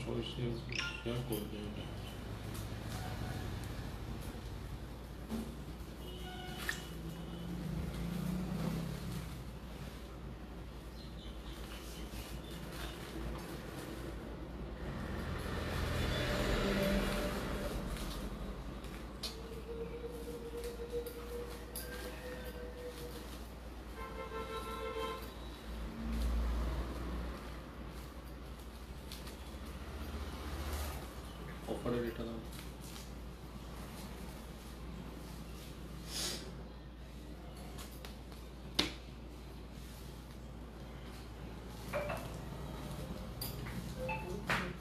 অবশ্যই শেয়ার করবে এটা। অফারের এটা দাও।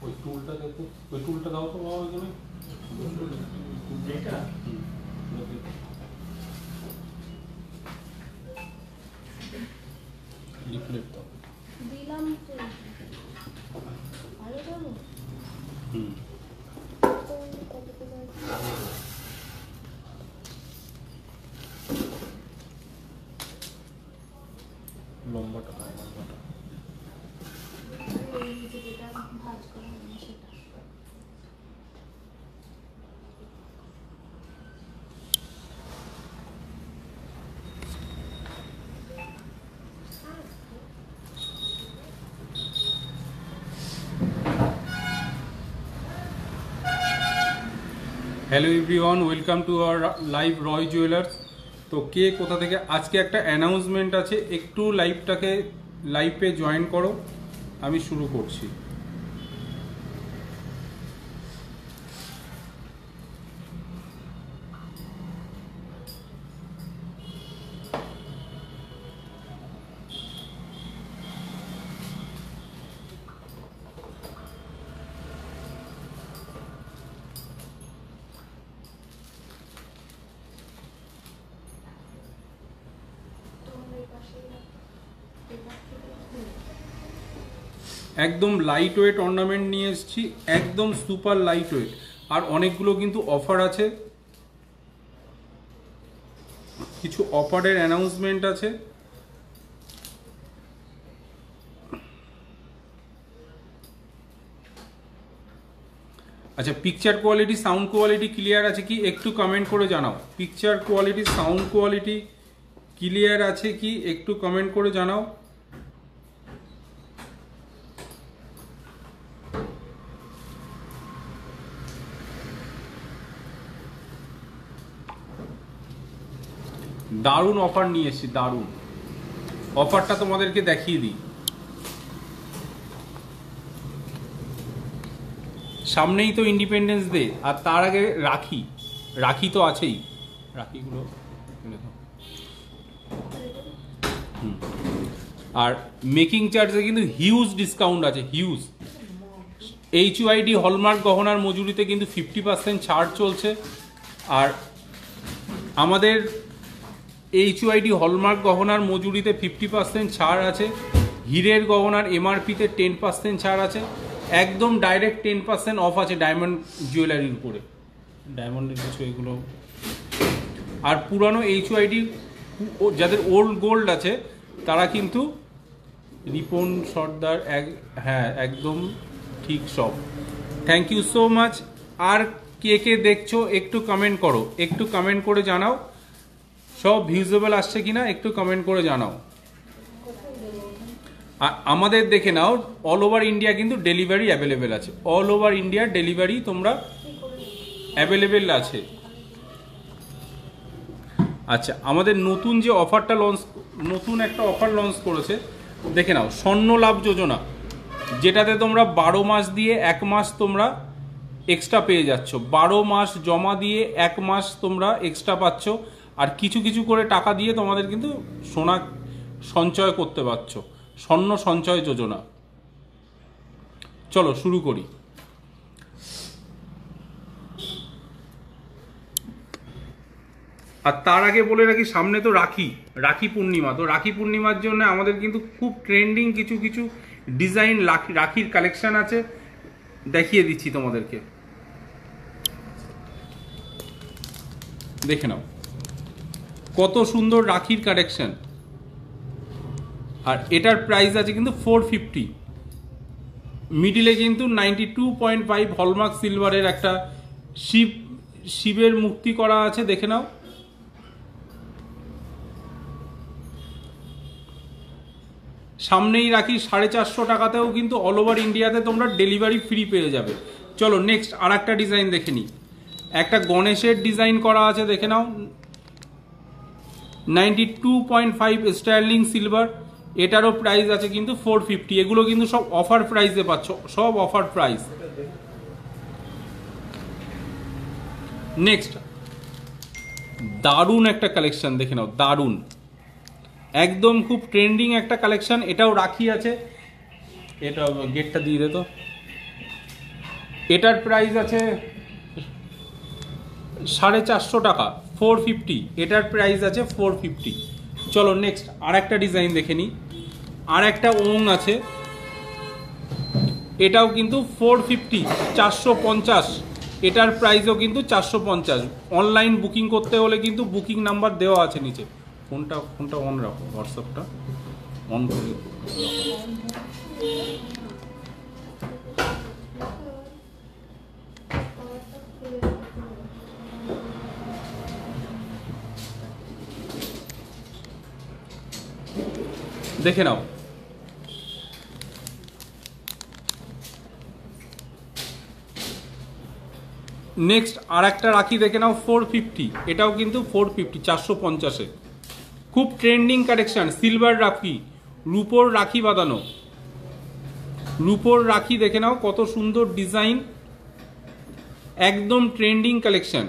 ওই টুলটা দেখো, ওই টুলটা দাও তো বাবা ওইখানে। এটা লিফলেট দাও। দিলাম তো ভালো করো হুম কত করে লম্বাটা দাও, লম্বাটা। এই যেটা ভাজ করা হবে সেটা hello everyone, welcome to our live Roy jewellers. তো কে কোথা থেকে, আজকে একটা অ্যানাউন্সমেন্ট আছে, একটু লাইভে জয়েন করো, আমি শুরু করছি। একদম লাইট ওয়েট অর্নামেন্ট নিয়ে এসেছি, একদম সুপার লাইট ওয়েট, আর অনেকগুলো কিন্তু অফার আছে, কিছু অফারের অ্যানাউন্সমেন্ট আছে। আচ্ছা, picture quality, sound quality clear আছে কি একটু কমেন্ট করে জানাও। Picture quality, sound quality clear আছে কি একটু কমেন্ট করে জানাও। দারুণ অফার নিয়ে এসেছি, দারুণ অফারটা তোমাদেরকে দেখিয়ে দিই। সামনেই তো ইন্ডিপেন্ডেন্স ডে, আর তার আগে রাখি, রাখি তো আছেই, রাখিগুলো কিনে দাও। আর মেকিং চার্জে কিন্তু হিউজ ডিসকাউন্ট আছে, হিউজ। HYD হলমার্ক গহনার মজুরিতে কিন্তু 50% ছাড় চলছে, আর আমাদের HYD হলমার্ক গহনার মজুরিতে 50% ছাড় আছে, হীরের গহনার MRPতে 10% ছাড় আছে, একদম ডাইরেক্ট 10% অফ আছে ডায়মন্ড জুয়েলারির উপরে, ডায়মন্ডের কিছু এগুলো। আর পুরানো HYD যাদের ওল্ড গোল্ড আছে তারা কিন্তু রিপন সর্দার, হ্যাঁ একদম ঠিক সব। Thank you so much. আর কে কে দেখছো একটু কমেন্ট করো, একটু কমেন্ট করে জানাও সব ভিউজেবল আসছে কিনা, একটু কমেন্ট করে জানাও। আমাদের দেখে নাও, অল ওভার ইন্ডিয়া কিন্তু ডেলিভারি অ্যাভেলেবেল আছে, অল ওভার ইন্ডিয়া ডেলিভারি তোমরা অ্যাভেলেবেল আছে। আচ্ছা, আমাদের নতুন যে অফারটা নতুন একটা অফার লঞ্চ করেছে, দেখে নাও, স্বর্ণ লাভ যোজনা, যেটাতে তোমরা 12 মাস দিয়ে 1 মাস তোমরা এক্সট্রা পেয়ে যাচ্ছ, 12 মাস জমা দিয়ে 1 মাস তোমরা এক্সট্রা পাচ্ছ, আর কিছু কিছু করে টাকা দিয়ে তোমাদের কিন্তু সোনা সঞ্চয় করতে পারছো, স্বর্ণ সঞ্চয় যোজনা। চলো শুরু করি। আর তার আগে বলে রাখি, সামনে তো রাখি পূর্ণিমা, তো রাখি পূর্ণিমার জন্য আমাদের কিন্তু খুব ট্রেন্ডিং কিছু কিছু ডিজাইন রাখির কালেকশন আছে, দেখিয়ে দিচ্ছি তোমাদেরকে, দেখে নাও কত সুন্দর রাখির কালেকশন। আর এটার প্রাইস আছে কিন্তু 450, মিডিলে কিন্তু 92.5 হলমার্ক সিলভারের একটা শিবের মূর্তি করা আছে, দেখে নাও। সামনেই রাখি 450 টাকাতেও কিন্তু অল ওভার ইন্ডিয়াতে তোমরা ডেলিভারি ফ্রি পেয়ে যাবে। চলো নেক্সট আর একটা ডিজাইন দেখে নিই। একটা গণেশের ডিজাইন করা আছে, দেখে নাও। 92.5 স্টার্লিং সিলভার, এটারও প্রাইস আছে কিন্তু 450। এগুলো কিন্তু সব অফার প্রাইসে পাচ্ছ, সব অফার প্রাইস। নেক্সট দারুণ একটা কালেকশন দেখে নাও, দারুণ একদম খুব ট্রেন্ডিং একটা কালেকশন। এটাও রাখি আছে, এটা গেটটা দিয়ে দে তো। এটার প্রাইস আছে 450 টাকা, 450। এটার প্রাইস আছে 450। চলো নেক্সট আর একটা ডিজাইন দেখে নিই। আর একটা ওং আছে, এটাও কিন্তু 450, 450। এটার প্রাইসও কিন্তু 450। অনলাইন বুকিং করতে হলে কিন্তু বুকিং নাম্বার দেওয়া আছে নিচে। ফোনটা অন রাখো, হোয়াটসঅ্যাপটা অন করে রাখো। দেখে নাও। নেক্সট আর একটা রাখি দেখে নাও, 450। এটাও কিন্তু 450, 450-এ। খুব ট্রেন্ডিং কালেকশন, সিলভার রাখি, রূপোর রাখি বাঁধানো, রূপোর রাখি দেখে নাও কত সুন্দর ডিজাইন, একদম ট্রেন্ডিং কালেকশন।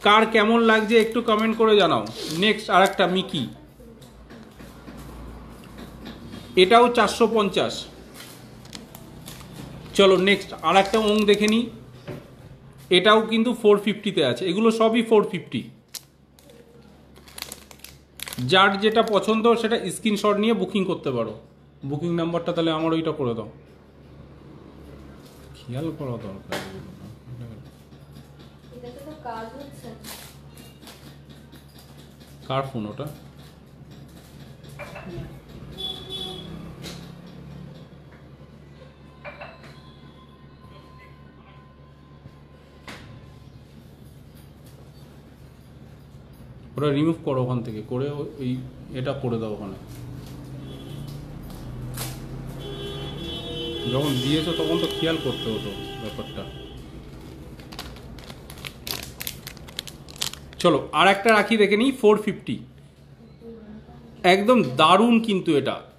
কার কেমন লাগছে একটু কমেন্ট করে জানাও। নেক্সট আর একটা মিকি, এটাও 450। চলো নেক্সট আর একটা ওং দেখে নিই। এটাও কিন্তু 450-তে আছে। এগুলো সবই 450। যার যেটা পছন্দ সেটা স্ক্রিনশট নিয়ে বুকিং করতে পারো। বুকিং নাম্বারটা তাহলে আমার ওইটা করে দাও, খেয়াল করা দরকার। কার ফোন ওটা? ওটা রিমুভ করো ওখান থেকে, করে ওই এটা করে দাও ওখানে। যখন দিয়েছো তখন তো খেয়াল করতে হতো ব্যাপারটা। চলো আর একটা রাখি দেখে নিই, 450। একদম দারুণ কিন্তু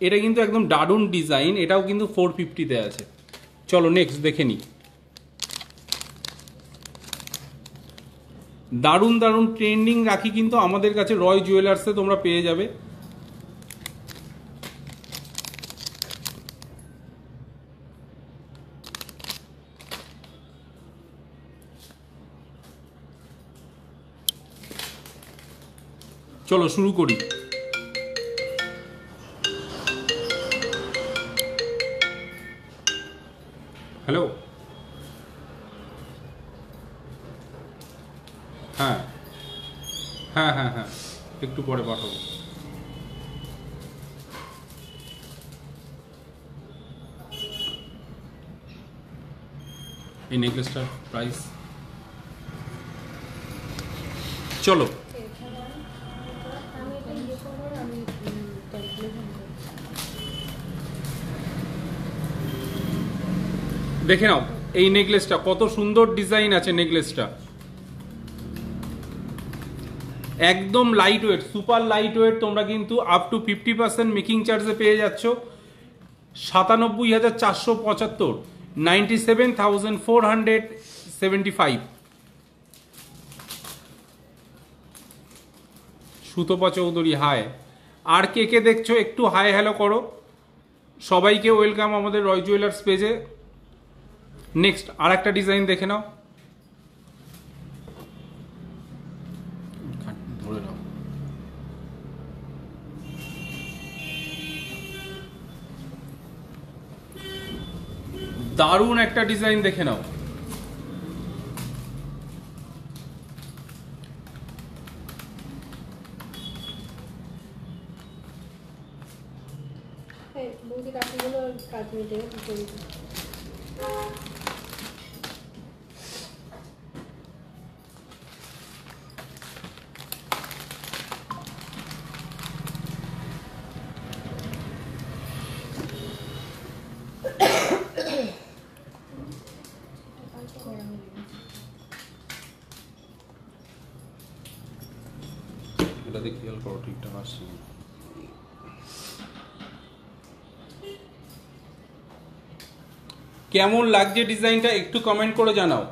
এটা কিন্তু একদম দারুণ ডিজাইন। এটাও কিন্তু 450-তে আছে। চলো নেক্সট দেখে নিই। দারুণ দারুণ ট্রেন্ডিং রাখি কিন্তু আমাদের কাছে রয় জুয়েলার্সে তোমরা পেয়ে যাবে। চলো শুরু করি। হ্যালো, হ্যাঁ হ্যাঁ হ্যাঁ হ্যাঁ, একটু পরে পাঠাবো। এই নেকলেসটার প্রাইস, চলো দেখে নাও। এই নেকলেসটা কত সুন্দর ডিজাইন আছে। নেকলেসটা একদম light weight, super light weight. তোমরা কিন্তু আপ টু 50% মেকিং চার্জে পেয়ে যাচ্ছ। 97,475, 97,475। সুতপা চৌধুরী হাই। আর কে কে দেখছো একটু হাই হ্যালো করো। সবাইকে ওয়েলকাম আমাদের রয় জুয়েলার্স পেজে। নেক্সট আর একটা ডিজাইন দেখে নাও। ধরে নাও, দারুণ একটা ডিজাইন দেখে নাও। বৌদি কাঠিগুলো কাজ মিটে দিতে দিতে এটাতে খেয়াল করো ঠিকঠাক আসছে না। কেমন লাগছে ডিজাইনটা একটু কমেন্ট করে জানাও।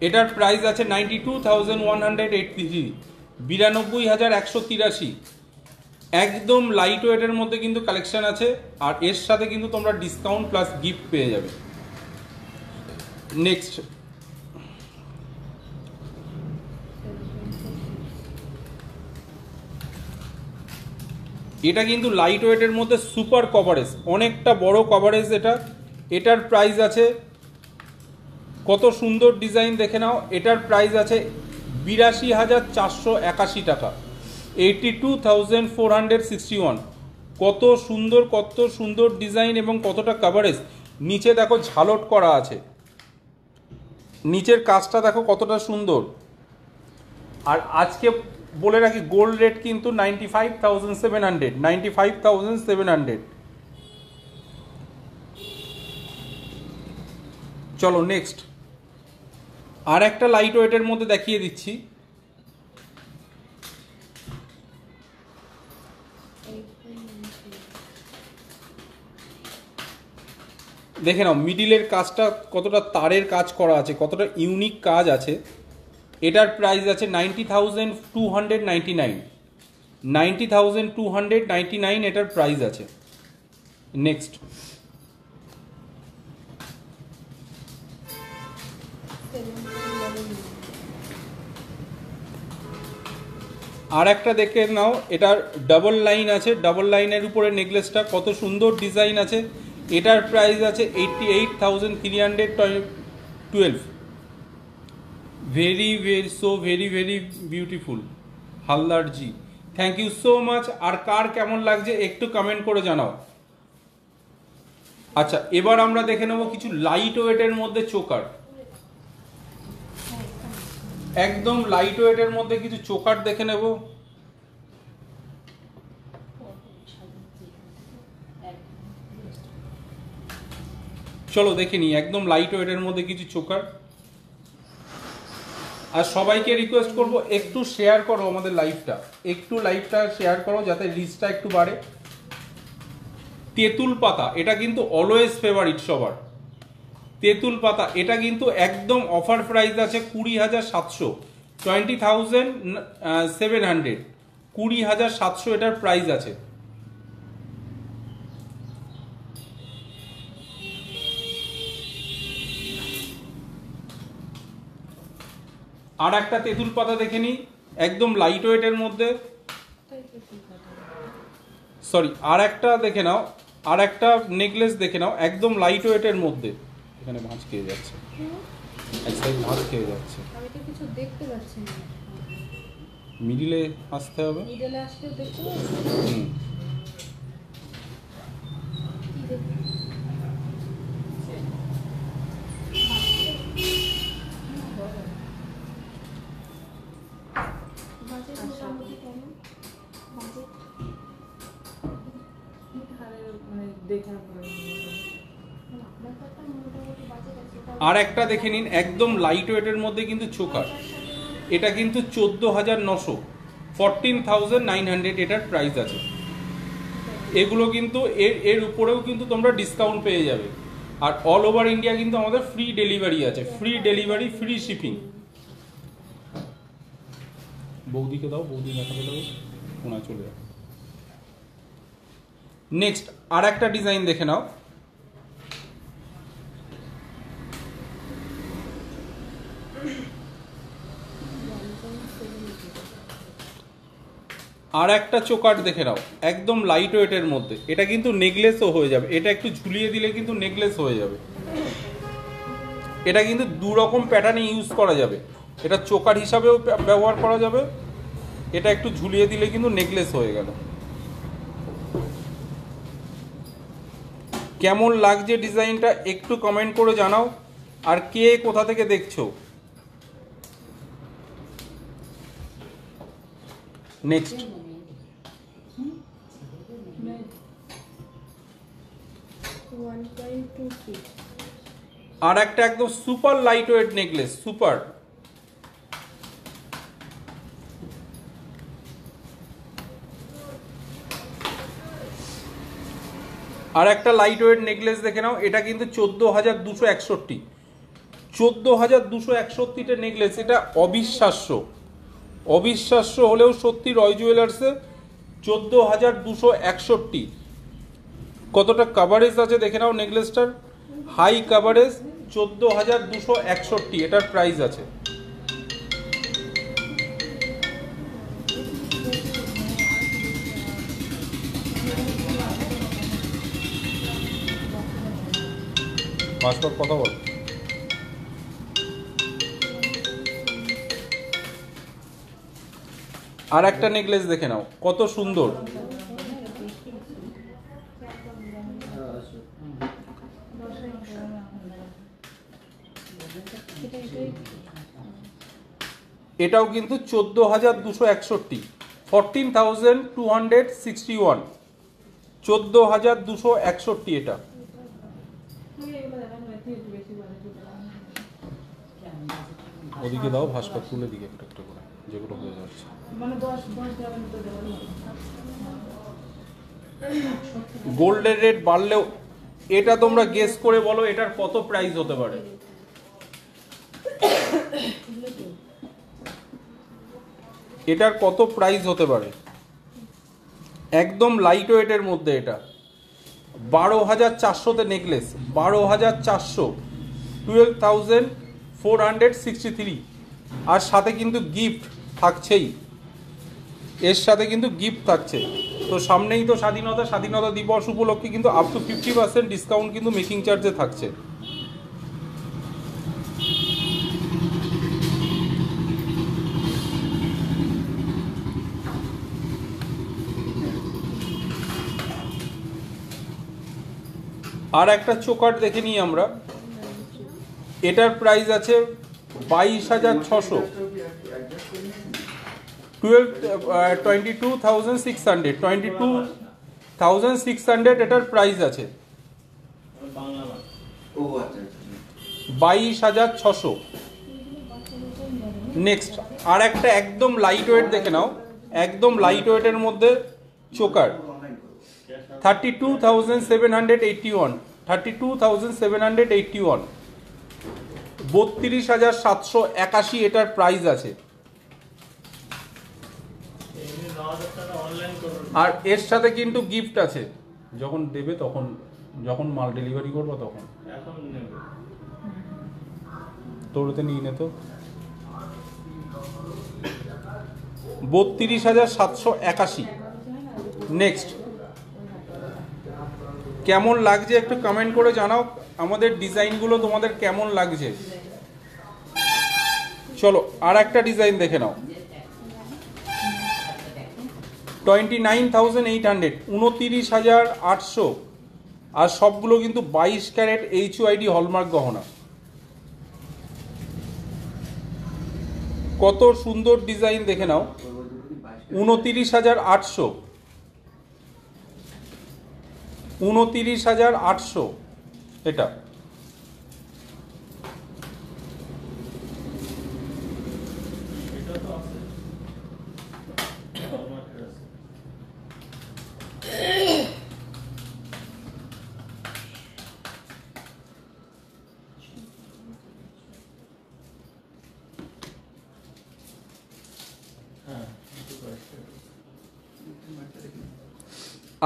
এটার প্রাইস আছে 92,183, 92,183। একদম লাইট ওয়েটের মধ্যে কিন্তু কালেকশন আছে, আর এর সাথে কিন্তু তোমরা ডিসকাউন্ট প্লাস গিফট পেয়ে যাবে। নেক্সট এটা কিন্তু লাইট ওয়েটের মধ্যে সুপার কভারেজ, অনেকটা বড় কভারেজ এটা। এটার প্রাইস আছে, কত সুন্দর ডিজাইন দেখে নাও। এটার প্রাইস আছে 82,481 টাকা, 82,461। কত সুন্দর ডিজাইন এবং কতটা কভারেজ। নিচে দেখো ঝালট করা আছে, নিচের কাজটা দেখো কতটা সুন্দর। আর আজকে বলে রাখি গোল্ড রেট কিন্তু 95,700, 95,700। চলো নেক্সট আর একটা লাইট ওয়েটের মধ্যে দেখিয়ে দিচ্ছি। দেখে নাও মিডিলের কাজটা কতটা তারের কাজ করা আছে, কতটা ইউনিক কাজ আছে। এটার প্রাইস আছে 90,299, 90,299 এটার প্রাইস আছে। নেক্সট আর একটা দেখে নাও, এটার ডাবল লাইন আছে, ডাবল লাইনের উপরে নেকলেসটা কত সুন্দর ডিজাইন আছে। এটার প্রাইস আছে 88,312। Very very beautiful Haldar ji, thank you so much. আর কার কেমন লাগছে একটু কমেন্ট করে জানাও। আচ্ছা এবার আমরা দেখে নেব কিছু লাইট ওয়েটের মধ্যে চোকার, একদম লাইট ওয়েটের মধ্যে কিছু চোকার দেখে নেব। চলো দেখে নি একদম লাইট ওয়েটের মধ্যে কিছু চোকার। আর সবাইকে রিকোয়েস্ট করব একটু শেয়ার করো আমাদের লাইভটা, একটু লাইভটা শেয়ার করো যাতে রিচটা একটু বাড়ে। তেঁতুল পাতা এটা কিন্তু অলওয়েজ ফেভারিট সবার। তেঁতুল পাতা এটা কিন্তু একদম অফার প্রাইস আছে 20,700, 20,700, 20,700 এটার প্রাইস আছে। আর একটা তেঁতুল পাতা দেখে নি একদম লাইট ওয়েটের মধ্যে, সরি আর একটা দেখে নাও, আর একটা নেকলেস দেখে নাও একদম লাইট ওয়েটের মধ্যে। এখানে ভাঁজ খেয়ে যাচ্ছে, এক সাইড ভাঁজ খেয়ে যাচ্ছে। আমি তো কিছু দেখতে পাচ্ছি না। মিডিলে আসতে হবে। মিডলে আসলে দেখতে পাচ্ছি। হুম কি দেখতে? বাজেট মোটামুটি কেমন? বাজেট আপনার তো একটা মোটামুটি বাজেট আছে। আর একটা দেখে নিন একদম লাইট ওয়েটের মধ্যে কিন্তু চোকার, এটা কিন্তু 14,900, 14,900 এটার প্রাইস আছে। এগুলো কিন্তু এর উপরেও কিন্তু তোমরা ডিসকাউন্ট পেয়ে যাবে। আর অল ওভার ইন্ডিয়া কিন্তু আমাদের ফ্রি ডেলিভারি আছে, ফ্রি ডেলিভারি, ফ্রি শিপিং। বৌদিকে দাও, বৌদি দেখাতে দেবো, কোনায় চলে যাও। নেক্সট আর একটা ডিজাইন দেখে নাও। আর একটা চোকার দেখে নাও একদম লাইট ওয়েটের মধ্যে, এটা কিন্তু নেকলেসও হয়ে যাবে, এটা একটু ঝুলিয়ে দিলে কিন্তু নেকলেস হয়ে যাবে। এটা কিন্তু দু রকম প্যাটার্নে ইউজ করা যাবে, এটা চোকার হিসাবেও ব্যবহার করা যাবে, এটা একটু ঝুলিয়ে দিলে কিন্তু নেকলেস হয়ে গেল। কেমন লাগছে ডিজাইনটা একটু কমেন্ট করে জানাও, আর কে কোথা থেকে দেখছো। নেক্সট আর একটা একদম super lightweight necklace, super. আর একটা লাইট ওয়েট নেকলেস দেখে নাও, এটা কিন্তু 14,261, 14,261 নেকলেস। এটা অবিশ্বাস্য, অবিশ্বাস্য হলেও সত্যি। রয় জুয়েলার্সে 14,261। কতটা কাভারেজ আছে দেখে নাও নেকলেসটার, হাই কাভারেজ, 14,261 এটার প্রাইস আছে। ভাস্কর কথা বল। আর একটা নেকলেস দেখে নাও, কত সুন্দর। এটাও কিন্তু 14,261, 14,261, 14,261 এটা। ওদিকে দাও ভাস্কর, তুলে দিকে একটা একটা করে, যেগুলো হয়ে যাচ্ছে। গোল্ডের রেট বাড়লেও এটা তোমরা গেস করে বলো এটার কত প্রাইস হতে পারে। এটার কত প্রাইস হতে পারে। একদম লাইট ওয়েটের মধ্যে এটা 12,400-তে নেকলেস, 12,400, 12,463। আর সাথে কিন্তু গিফট থাকছেই, এর সাথে কিন্তু গিফট থাকছে। তো সামনেই তো স্বাধীনতা, স্বাধীনতা দিবস উপলক্ষে কিন্তু আপ টু 50% ডিসকাউন্ট কিন্তু মেকিং চার্জে থাকছে। আর একটা চোকার দেখে নিই আমরা, এটার প্রাইস আছে 22,600, 22,600, 22,600 এটার প্রাইস আছে, 22,600। নেক্সট আর একটা একদম লাইট ওয়েট দেখে নাও, একদম লাইট ওয়েটের মধ্যে চোকার, 32,781, 32,781, 32,781 এটার প্রাইস আছে। আর এর সাথে কিন্তু গিফট আছে, যখন দেবে তখন, যখন মাল ডেলিভারি করবো তখন। তোরতে নিয়ে নে তো। 32,781। নেক্সট কেমন লাগছে একটু কমেন্ট করে জানাও, আমাদের ডিজাইনগুলো তোমাদের কেমন লাগছে। চলো আর একটা ডিজাইন দেখে নাও, 29,800, 29,800। আর সবগুলো কিন্তু 22 ক্যারেট HUID হলমার্ক গহনা। কত সুন্দর ডিজাইন দেখে নাও, 29,800, 29,800 এটা।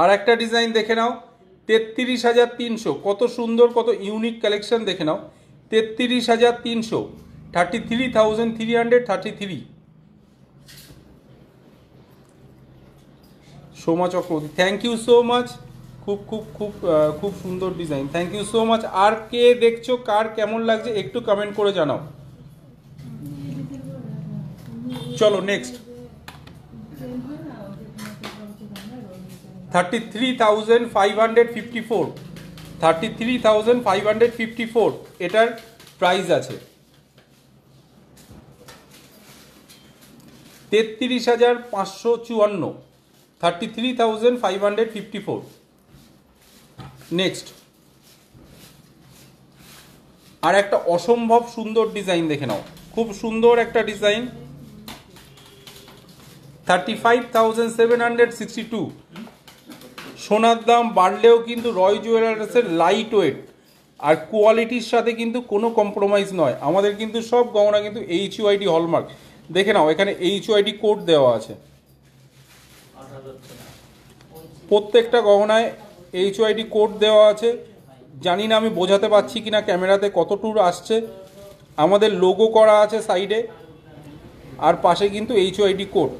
আর একটা ডিজাইন দেখে নাও, 33,300, কত সুন্দর, কত ইউনিক কালেকশন দেখে নাও, 33,300, 33,333। Soma Chakraborty, thank you so much, খুব খুব খুব খুব সুন্দর design, thank you so much. আর কে দেখছো, কার কেমন লাগছে একটু কমেন্ট করে জানাও। চলো নেক্সট, 33,554, 33,554 এটার প্রাইস আছে। 33,554, 33,554। নেক্সট আর একটা অসম্ভব সুন্দর ডিজাইন দেখে নাও, খুব সুন্দর একটা ডিজাইন, 35,762। সোনার দাম বাড়লেও কিন্তু রয় জুয়েলার্সের লাইট ওয়েট আর কোয়ালিটির সাথে কিন্তু কোনো কম্প্রোমাইজ নয়। আমাদের কিন্তু সব গহনা কিন্তু HUID হলমার্ক। দেখে নাও এখানে HUID কোড দেওয়া আছে, প্রত্যেকটা গহনায় HUID কোড দেওয়া আছে। জানি না আমি বোঝাতে পারছি কিনা ক্যামেরাতে কতটুকু আসছে। আমাদের লোগো করা আছে সাইডে, আর পাশে কিন্তু HUID কোড।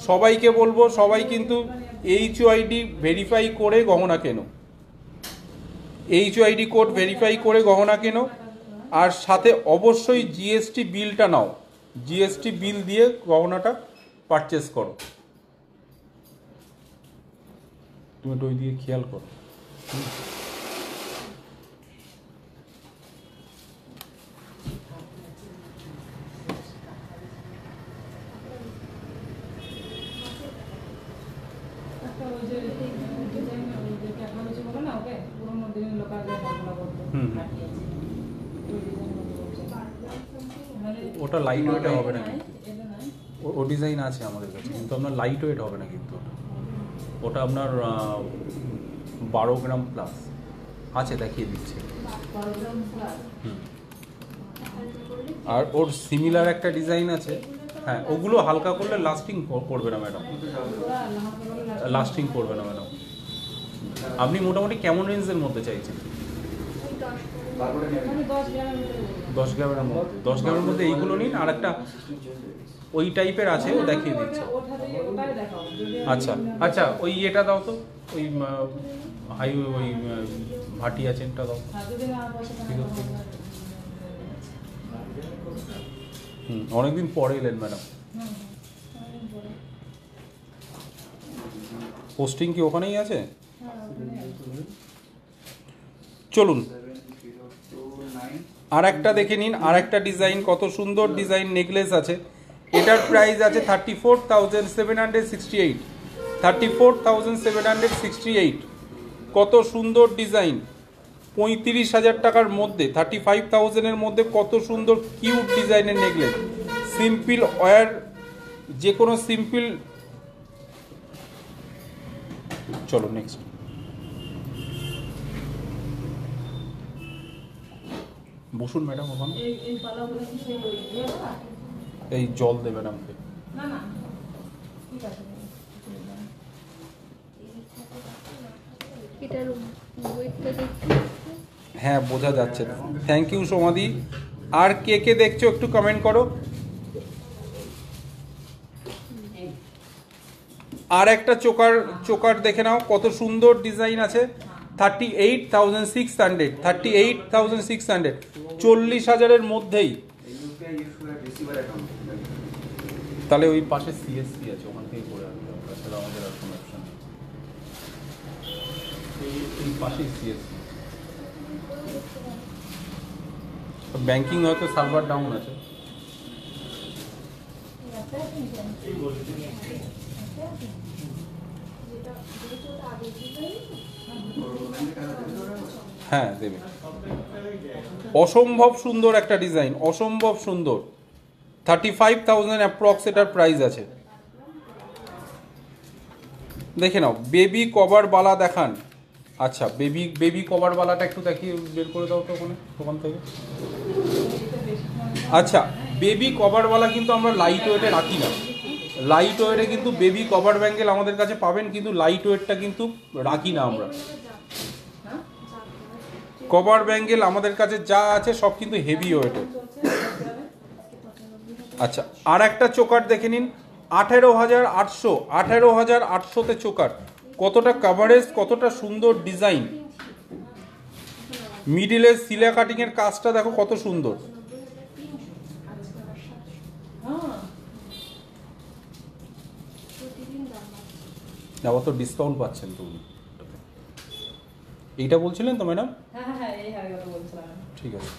সবাইকে বলবো সবাই কিন্তু HUID ভেরিফাই করে গহনা কেনো, HUID কোড ভেরিফাই করে গহনা কেনো, আর সাথে অবশ্যই GST বিলটা নাও, GST বিল দিয়ে গহনাটা পারচেস করো। তুমি ওই দিয়ে খেয়াল করো। ওটা লাইট ওয়েটে হবে না কিন্তু, ও ডিজাইন আছে আমাদের কাছে, কিন্তু আপনার লাইট ওয়েট হবে না কিন্তু। ওটা আপনার 12 গ্রাম প্লাস আছে, দেখিয়ে দিচ্ছে। আর ওর সিমিলার একটা ডিজাইন আছে। হ্যাঁ, ওগুলো হালকা করলে লাস্টিং করবে না ম্যাডাম, লাস্টিং করবে না ম্যাডাম। আপনি মোটামুটি কেমন রেঞ্জের মধ্যে চাইছেন? 10 গ্রামের মধ্যে, 10 গ্রামের মধ্যে এইগুলো নিন। আর একটা ওই টাইপের আছে, ও দেখিয়ে দিচ্ছে। আচ্ছা আচ্ছা, ওই এটা দাও তো, ওই হাই ওই ভাটিয়া চেনটা দাও। অনেকদিন পরে এলেন ম্যাডাম। পোস্টিং কি ওখানেই আছে? চলুন আর একটা দেখে নিন। আর একটা ডিজাইন, কত সুন্দর ডিজাইন নেকলেস আছে। এটার প্রাইস আছে 34,768, 34,768। কত সুন্দর ডিজাইন, 35,000 টাকার মধ্যে, 35,000-এর মধ্যে কত সুন্দর কিউট ডিজাইনের নেকলেস। সিম্পল ওয়্যার, যে কোনো সিম্পল। চলো নেক্সট। বসুন ম্যাডাম ওখানে, এই জল দেবেন আমাকে। এটার ওয়েটটা দেখছি। হ্যাঁ, বোঝা যাচ্ছে। Thank you সোমাদি। আর কে কে দেখছো একটু কমেন্ট করো। আর একটা চোকার দেখে নাও, কত সুন্দর ডিজাইন আছে। 38,600, 38,600, 40,000-এর মধ্যেই। তাহলে ওই পাশে CSC আছে, ওখান থেকে করে আনতে হবে, তাছাড়া আমাদের আর কোনো অপশন নেই। এই পাশেই CSC। ব্যাংকিং হয়তো সার্ভার ডাউন আছে। হ্যাঁ দেবে। অসম্ভব সুন্দর একটা ডিজাইন, অসম্ভব সুন্দর। 35,000 অ্যাপ্রক্স এটার প্রাইস আছে। দেখে নাও, বেবি কভার বালা দেখান। আচ্ছা, বেবি কভার বালাটা একটু দেখিয়ে বের করে দাও তো ওখান থেকে। আচ্ছা, বেবি কভার বালা কিন্তু আমরা লাইট ওয়েটে রাখি না। লাইট ওয়েটে কিন্তু বেবি কভার ব্যাঙ্গেল আমাদের কাছে পাবেন, কিন্তু লাইট ওয়েটটা কিন্তু রাখি না আমরা। কভার ব্যাঙ্গেল আমাদের কাছে যা আছে সব কিন্তু হেভি ওয়েটের। আচ্ছা, আর একটা চোকার দেখে নিন, 18,800, 18,800-তে চোকার। কতটা কাভারেজ, কতটা সুন্দর ডিজাইন। মিডিলের সিলা কাটিংয়ের কাজটা দেখো কত সুন্দর। আবার তো ডিসকাউন্ট পাচ্ছেন তুমি। এইটা বলছিলেন তো ম্যাডাম? হ্যাঁ এই হারের কথা বলছিলাম। ঠিক আছে।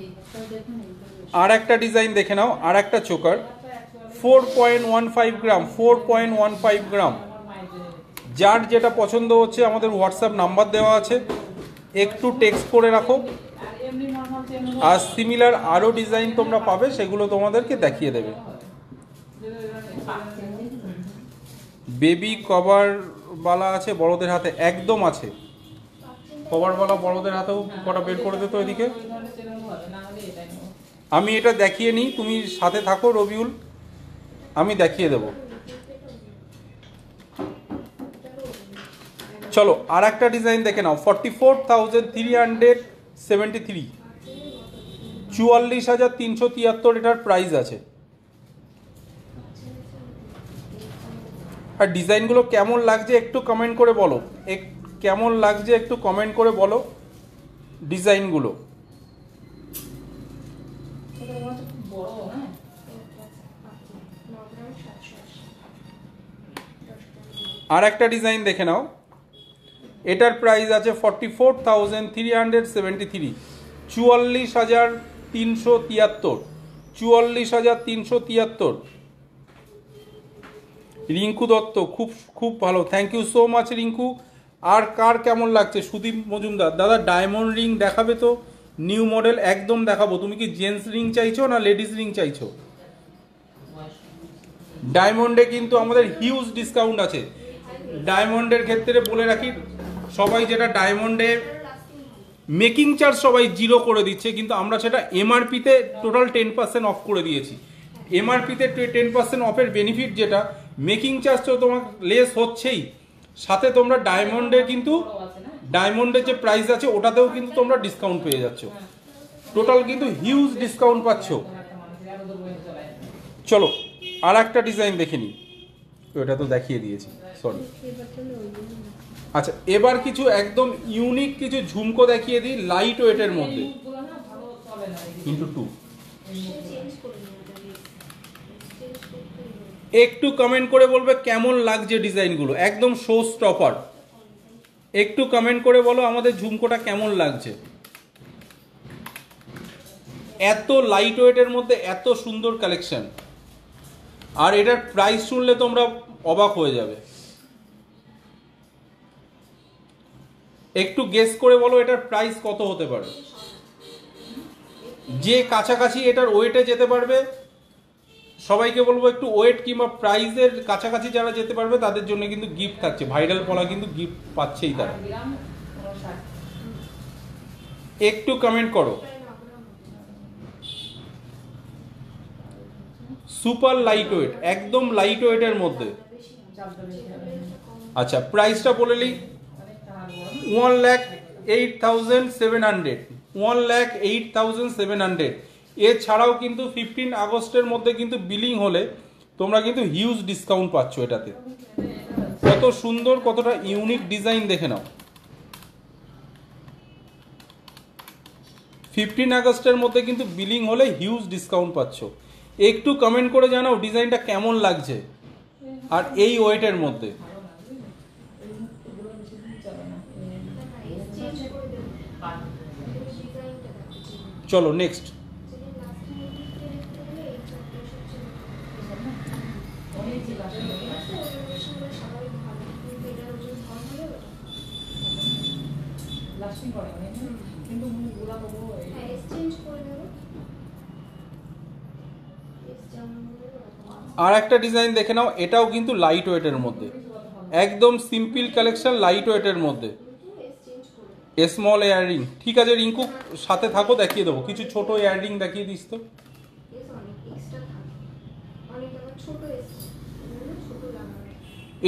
এইটা দেখুন এইটা আর একটা ডিজাইন দেখে নাও, আর একটা চোকার 4.15 গ্রাম, 4.15 গ্রাম। আমার মায়ের জন্য রেখেছি। যার যেটা পছন্দ হচ্ছে আমাদের হোয়াটসঅ্যাপ নাম্বার দেওয়া আছে, একটু টেক্সট করে রাখো। আর এমনি নরমাল চেন আর সিমিলার আরও ডিজাইন তোমরা পাবে, সেগুলো তোমাদেরকে দেখিয়ে দেবে। বেবি কভারওয়ালা আছে বড়দের হাতে, একদম আছে কভারওয়ালা বড়দের হাতেও। কটা বের করে দিত এদিকে। ওই ধরনের চেন হবে না হলে এটাই নেব। আমি এটা দেখিয়ে নিই, তুমি সাথে থাকো রবিউল, আমি দেখিয়ে দেব। চলো আর একটা ডিজাইন দেখে নাও, 44,373, 44,373 এটার প্রাইস আছে। আর ডিজাইনগুলো কেমন লাগছে একটু কমেন্ট করে বলো, কেমন লাগছে একটু কমেন্ট করে বলো ডিজাইনগুলো। এটা মনে হচ্ছে খুব বড়, হ্যাঁ? 9 গ্রাম 780 আর একটা ডিজাইন দেখে নাও, এটার প্রাইস আছে 44,373, 44,373, 44,373। রিঙ্কু দত্ত, খুব খুব ভালো, thank you so much Rinku. আর কার কেমন লাগছে? সুদীপ মজুমদার, দাদা ডায়মন্ড রিং দেখাবে তো? নিউ মডেল একদম দেখাবো। তুমি কি জেন্টস রিং চাইছো না লেডিস রিং চাইছো? ডায়মন্ডে কিন্তু আমাদের হিউজ ডিসকাউন্ট আছে। ডায়মন্ডের ক্ষেত্রে বলে রাখি, সবাই যেটা ডায়মন্ডে মেকিং চার্জ সবাই 0 করে দিচ্ছে, কিন্তু আমরা সেটা এমআরপিতে টোটাল 10% অফ করে দিয়েছি। এমআরপিতে 10% অফের বেনিফিট যেটা, মেকিং চার্জ তো তোমার লেস হচ্ছেই, সাথে তোমরা ডায়মন্ডে কিন্তু ডায়মন্ডের যে প্রাইস আছে ওটাতেও কিন্তু তোমরা ডিসকাউন্ট পেয়ে যাচ্ছ। টোটাল কিন্তু হিউজ ডিসকাউন্ট পাচ্ছ। চলো আর একটা ডিজাইন দেখে নিই। ওটা তো দেখিয়ে দিয়েছি, সরি। আচ্ছা এবার কিছু একদম ইউনিক কিছু ঝুমকো দেখিয়ে দিই লাইট ওয়েটের মধ্যে। এইগুলো না ভালো চলে না। কিন্তু 2 চেঞ্জ করে নিও চেঞ্জ করতে একটু কমেন্ট করে বলবে কেমন লাগছে ডিজাইনগুলো, একদম শো স্টপার। একটু কমেন্ট করে বলো আমাদের ঝুমকোটা কেমন লাগছে। এত লাইট ওয়েটের মধ্যে এত সুন্দর কালেকশন, আর এটার প্রাইস শুনলে তোমরা অবাক হয়ে যাবে। একটু গেস করে বলো এটার প্রাইস কত হতে পারে। যে কাছাকাছি এটার ওয়েটে যেতে পারবে সবাইকে বলবো একটু ওয়েট কিংবা প্রাইসের কাছাকাছি যারা যেতে পারবে তাদের জন্য কিন্তু গিফট থাকছে। ভাইরাল পলা কিন্তু গিফট পাচ্ছেই তারা। গ্রাম 59। একটু কমেন্ট করো। সুপার লাইট ওয়েট, একদম লাইট ওয়েটের মধ্যে। চাপটা বেশি হবে। আচ্ছা প্রাইসটা বলে নিই, অনেকটা হার বড়। 1,08,700, 1,08,700। এছাড়াও কিন্তু 15 আগস্টের মধ্যে কিন্তু বিলিং হলে তোমরা কিন্তু হিউজ ডিসকাউন্ট পাচ্ছ এটাতে। কত সুন্দর, কতটা ইউনিক ডিজাইন দেখে নাও। 15 আগস্টের মধ্যে কিন্তু বিলিং হলে হিউজ ডিসকাউন্ট পাচ্ছ। একটু কমেন্ট করে জানাও ডিজাইনটা কেমন লাগছে, আর এই ওয়েটের মধ্যে। এগুলো বেশি দিন চলে না। চেঞ্জ করে দেব ডিজাইনটা দেখো চলো নেক্সট। যেদিন লাস্ট টাইম দেখতে গেলে এই চারটে সবচেয়ে অনেক ছিল আসলে। স্বাভাবিক ভালো, কিন্তু এটার ওজন কম হলে লাস্টিং করে অনেক, কিন্তু মুখগুলা তবু হ্যাঁ চেঞ্জ করে দেবো। যেমন বলে ওরকম আর একটা ডিজাইন দেখে নাও, এটাও কিন্তু লাইট ওয়েটের মধ্যে, একদম সিম্পল কালেকশন লাইট ওয়েটের মধ্যে। চেঞ্জ করে স্মল ইয়াররিং, ঠিক আছে রিঙ্কু সাথে থাকো, দেখিয়ে দেবো। কিছু ছোট ইয়াররিং দেখিয়ে দিস তো। অনেক এক্সট্রা থাকে, অনেক আবার ছোট এসছে, ছোট লাগাবে।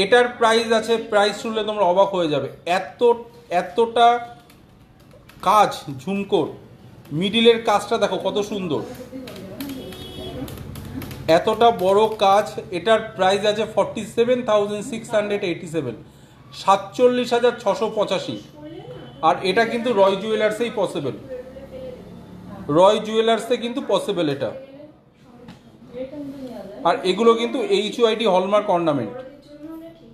এটার প্রাইস আছে, প্রাইস শুনলে তোমরা অবাক হয়ে যাবে। এতটা কাজ ঝুমকোর, মিডিলের কাজটা দেখো কত সুন্দর, এতটা বড় কাজ। এটার প্রাইস আছে 47,687, 47,685। আর এটা কিন্তু রয় জুয়েলার্সেই পসিবল, রয় জুয়েলার্সে কিন্তু পসিবল এটা। আর এগুলো কিন্তু HUID হলমার্ক অর্নামেন্ট। বড়দের জন্য হলে ঠিক,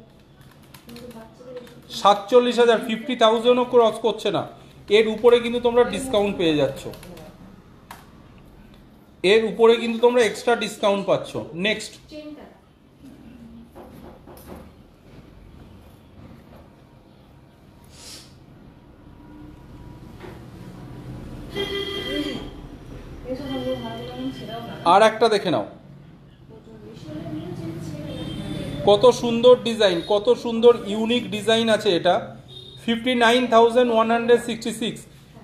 কিন্তু বাচ্চাদের এসব 47,000, 50,000ও ক্রস করছে না। এর উপরে কিন্তু তোমরা ডিসকাউন্ট পেয়ে যাচ্ছ, এর উপরে কিন্তু তোমরা এক্সট্রা ডিসকাউন্ট পাচ্ছ। নেক্সট, চেনটা এসব ভালো ভালো ছেড়াও না। আর একটা দেখে নাও, বেশি হলে নিয়ে চেন ছেড়ে না। কত সুন্দর ডিজাইন, কত সুন্দর ইউনিক ডিজাইন আছে এটা। 59,166,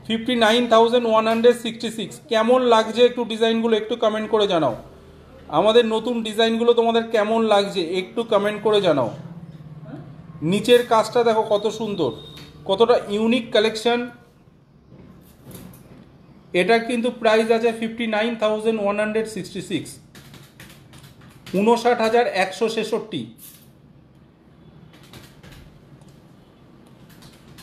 59,166। কেমন লাগছে একটু ডিজাইনগুলো একটু কমেন্ট করে জানাও। আমাদের নতুন ডিজাইনগুলো তোমাদের কেমন লাগছে একটু কমেন্ট করে জানাও। নিচের কাজটা দেখো কত সুন্দর, কতটা ইউনিক কালেকশন। এটা কিন্তু প্রাইস আছে 59,166, 59,166।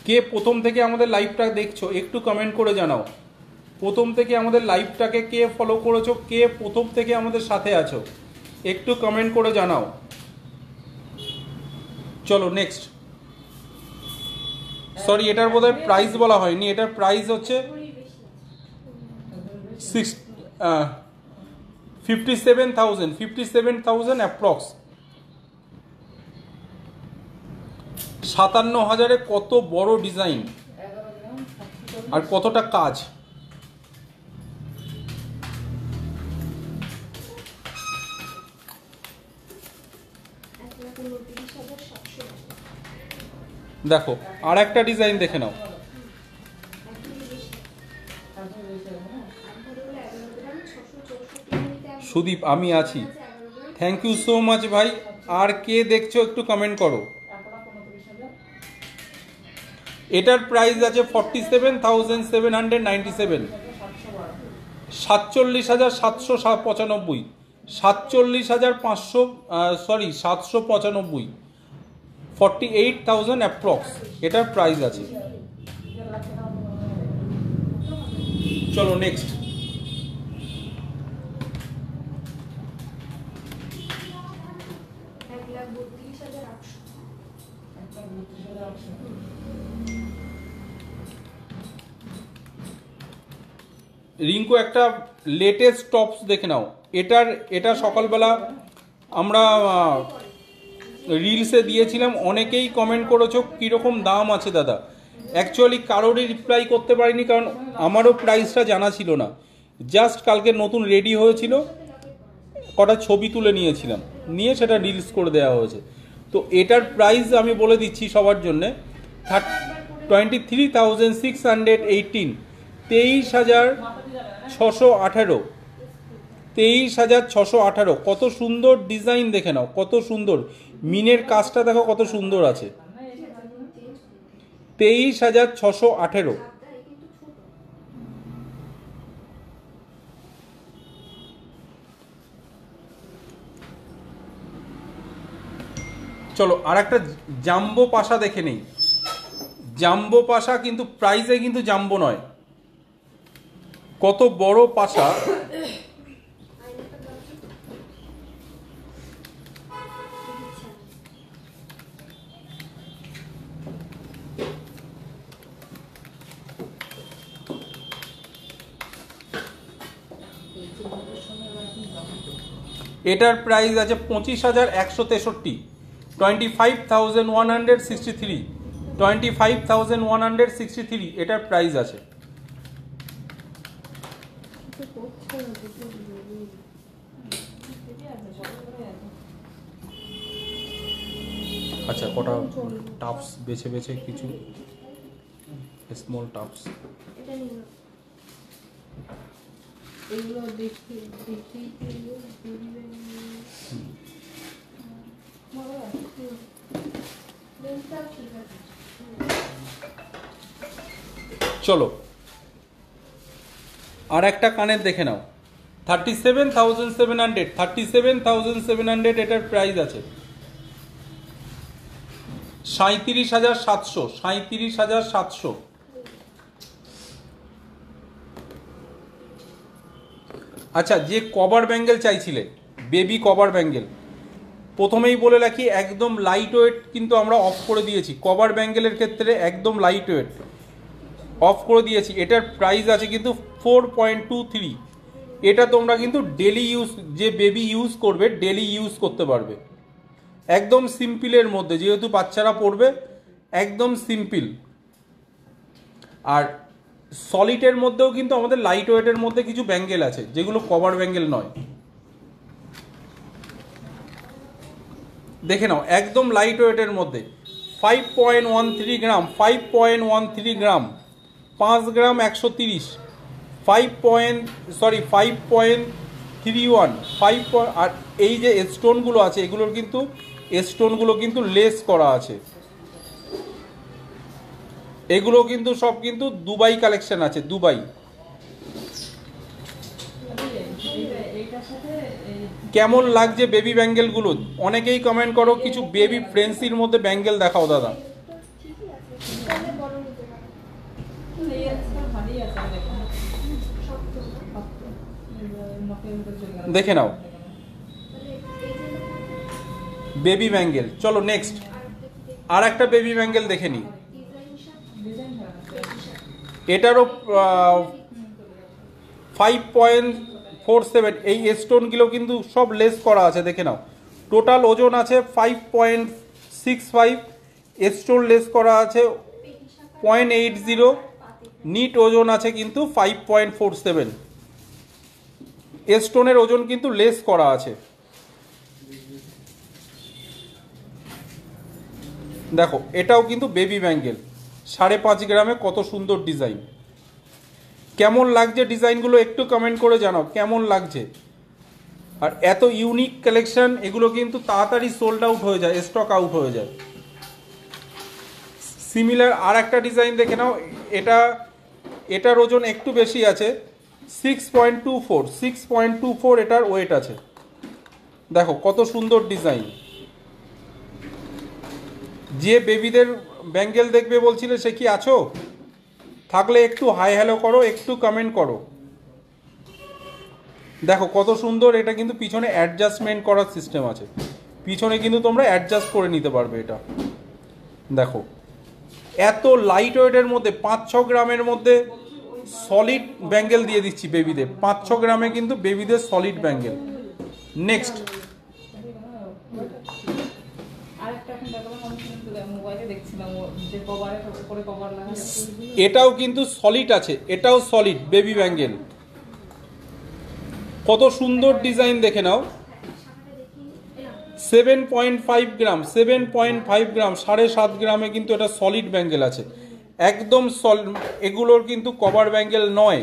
কে প্রথম থেকে আমাদের লাইভটা দেখছো একটু কমেন্ট করে জানাও। প্রথম থেকে আমাদের লাইভটাকে কে ফলো করেছো, কে প্রথম থেকে আমাদের সাথে আছো একটু কমেন্ট করে জানাও। চলো নেক্সট। সরি, এটার বোধহয় প্রাইস বলা হয়নি। এটার প্রাইস হচ্ছে 57,000 অ্যাপ্রক্স। 57,000-এ কত বড় ডিজাইন 11 গ্রাম 60 আর কতটা কাজ। দেখো আর একটা ডিজাইন দেখে নাও। সুদীপ, আমি আছি। থ্যাংক ইউ সো মাচ ভাই। আর কে দেখছো একটু কমেন্ট করো। আপনারা 29,000 এটার প্রাইস আছে 47,797, 47,795, 7,595, 48,000 অ্যাপ্রক্স এটার প্রাইস আছে। চলো নেক্সট। রিঙ্কু একটা লেটেস্ট টপস দেখে নাও। এটা সকালবেলা আমরা রিলসে দিয়েছিলাম, অনেকেই কমেন্ট করেছো কীরকম দাম আছে দাদা। অ্যাকচুয়ালি কারোরই রিপ্লাই করতে পারিনি, কারণ আমারও প্রাইসটা জানা ছিল না। জাস্ট কালকে নতুন রেডি হয়েছিল, কটা ছবি তুলে নিয়েছিলাম, নিয়ে সেটা রিলস করে দেওয়া হয়েছে। তো এটার প্রাইস আমি বলে দিচ্ছি সবার জন্যে, 23,618, 23,618, 23,618। কত সুন্দর ডিজাইন দেখে নাও, কত সুন্দর মিনের কাজটা দেখো কত সুন্দর আছে। 23,618। চলো আর একটা জাম্বো পাশা দেখে নেই। জাম্বো পাশা কিন্তু প্রাইসে কিন্তু জাম্বো নয়, কত বড় পাশা। এটার প্রাইস আছে 25,163, 25,163, 25,163 এটার প্রাইস আছে। আচ্ছা, কটা টাপস বেছে বেছে কিছু স্মল টাপস। এগুলো দেখতে দেখতেই চলো আর একটা কানের দেখে নাও। 37,700, 37,700 এটার প্রাইস আছে। 37,700, 37,700। আচ্ছা, যে কভার ব্যাঙ্গেল চাইছিলে, বেবি কভার ব্যাঙ্গেল, প্রথমেই বলে রাখি একদম লাইট ওয়েট কিন্তু আমরা অফ করে দিয়েছি, কভার ব্যাঙ্গেলের ক্ষেত্রে একদম লাইট ওয়েট অফ করে দিয়েছি। এটার প্রাইস আছে কিন্তু 4.23। এটা তোমরা কিন্তু ডেলি ইউজ, যে বেবি ইউজ করবে ডেলি ইউজ করতে পারবে, একদম সিম্পলের মধ্যে, যেহেতু বাচ্চারা পড়বে একদম সিম্পল। আর সলিডের মধ্যেও কিন্তু আমাদের লাইট ওয়েটের মধ্যে কিছু ব্যাঙ্গেল আছে যেগুলো কভার ব্যাঙ্গেল নয়। দেখে নাও একদম লাইট ওয়েটের মধ্যে 5.13 গ্রাম, 5.13 গ্রাম, 5 গ্রাম 130, 5.31, 5 আর এই যে স্টোনগুলো আছে এগুলোর কিন্তু স্টোনগুলো কিন্তু লেস করা আছে, এগুলো কিন্তু সব কিন্তু দুবাই কালেকশন আছে, দুবাই। এইটার সাথে কেমন লাগছে বেবি ব্যাঙ্গেলগুলো? অনেকেই কমেন্ট করো কিছু বেবি ফ্রেন্সির মধ্যে ব্যাঙ্গেল দেখাও দাদা। ঠিকই আছে, তাহলে বড় নিতে পারো। লেয়ারটা ভারী আছে দেখো, শক্ত না? শক্ত, নখের ভিতর চলে গেল। দেখে নাও তাহলে এই যে বেবি ব্যাঙ্গেল। চলো নেক্সট আর একটা বেবি ব্যাঙ্গেল দেখে নিই। ডিজাইন শার্ট, ডিজাইন করা এটারও 5.47, এই স্টোনগুলো কিন্তু সব লেস করা আছে, দেখে নাও। টোটাল ওজন আছে 5.65, স্টোন লেস করা আছে 0.80, নিট ওজন আছে কিন্তু 5.47, স্টোনের ওজন কিন্তু লেস করা আছে। দেখো এটাও কিন্তু বেবি ব্যাঙ্গেল 5.5 গ্রামে, কত সুন্দর ডিজাইন। কেমন লাগছে ডিজাইনগুলো একটু কমেন্ট করে জানাও কেমন লাগছে। আর এত ইউনিক কালেকশন, এগুলো কিন্তু তাড়াতাড়ি সোল্ড আউট হয়ে যায়, স্টক আউট হয়ে যায়। সিমিলার আর একটা ডিজাইন দেখে নাও, এটার ওজন একটু বেশি আছে 6.24 এটার ওয়েট আছে। দেখো কত সুন্দর ডিজাইন। যে বেবিদের ব্যাঙ্গেল দেখবে বলছিলে সে কি আছো? থাকলে একটু হাই হ্যালো করো, একটু কমেন্ট করো। দেখো কত সুন্দর, এটা কিন্তু পিছনে অ্যাডজাস্টমেন্ট করার সিস্টেম আছে, পিছনে কিন্তু তোমরা অ্যাডজাস্ট করে নিতে পারবে এটা। দেখো এত লাইট ওয়েটের মধ্যে 5-6 গ্রামের মধ্যে সলিড ব্যাঙ্গেল দিয়ে দিচ্ছি বেবিদের, 5-6 গ্রামে কিন্তু বেবিদের সলিড ব্যাঙ্গেল। নেক্সট আরেকটা এখন দেখালাম, আমি কিন্তু মোবাইলে দেখছিলাম যে কভারের উপরে কভার লাগা, এটাও কিন্তু সলিড আছে, এটাও সলিড বেবি ব্যাঙ্গেল। কত সুন্দর ডিজাইন দেখে নাও। 7.5 গ্রাম, 7.5 গ্রাম, 7.5 গ্রামে কিন্তু এটা সলিড ব্যাঙ্গেল আছে, একদম এগুলোর কিন্তু কভার ব্যাঙ্গেল নয়।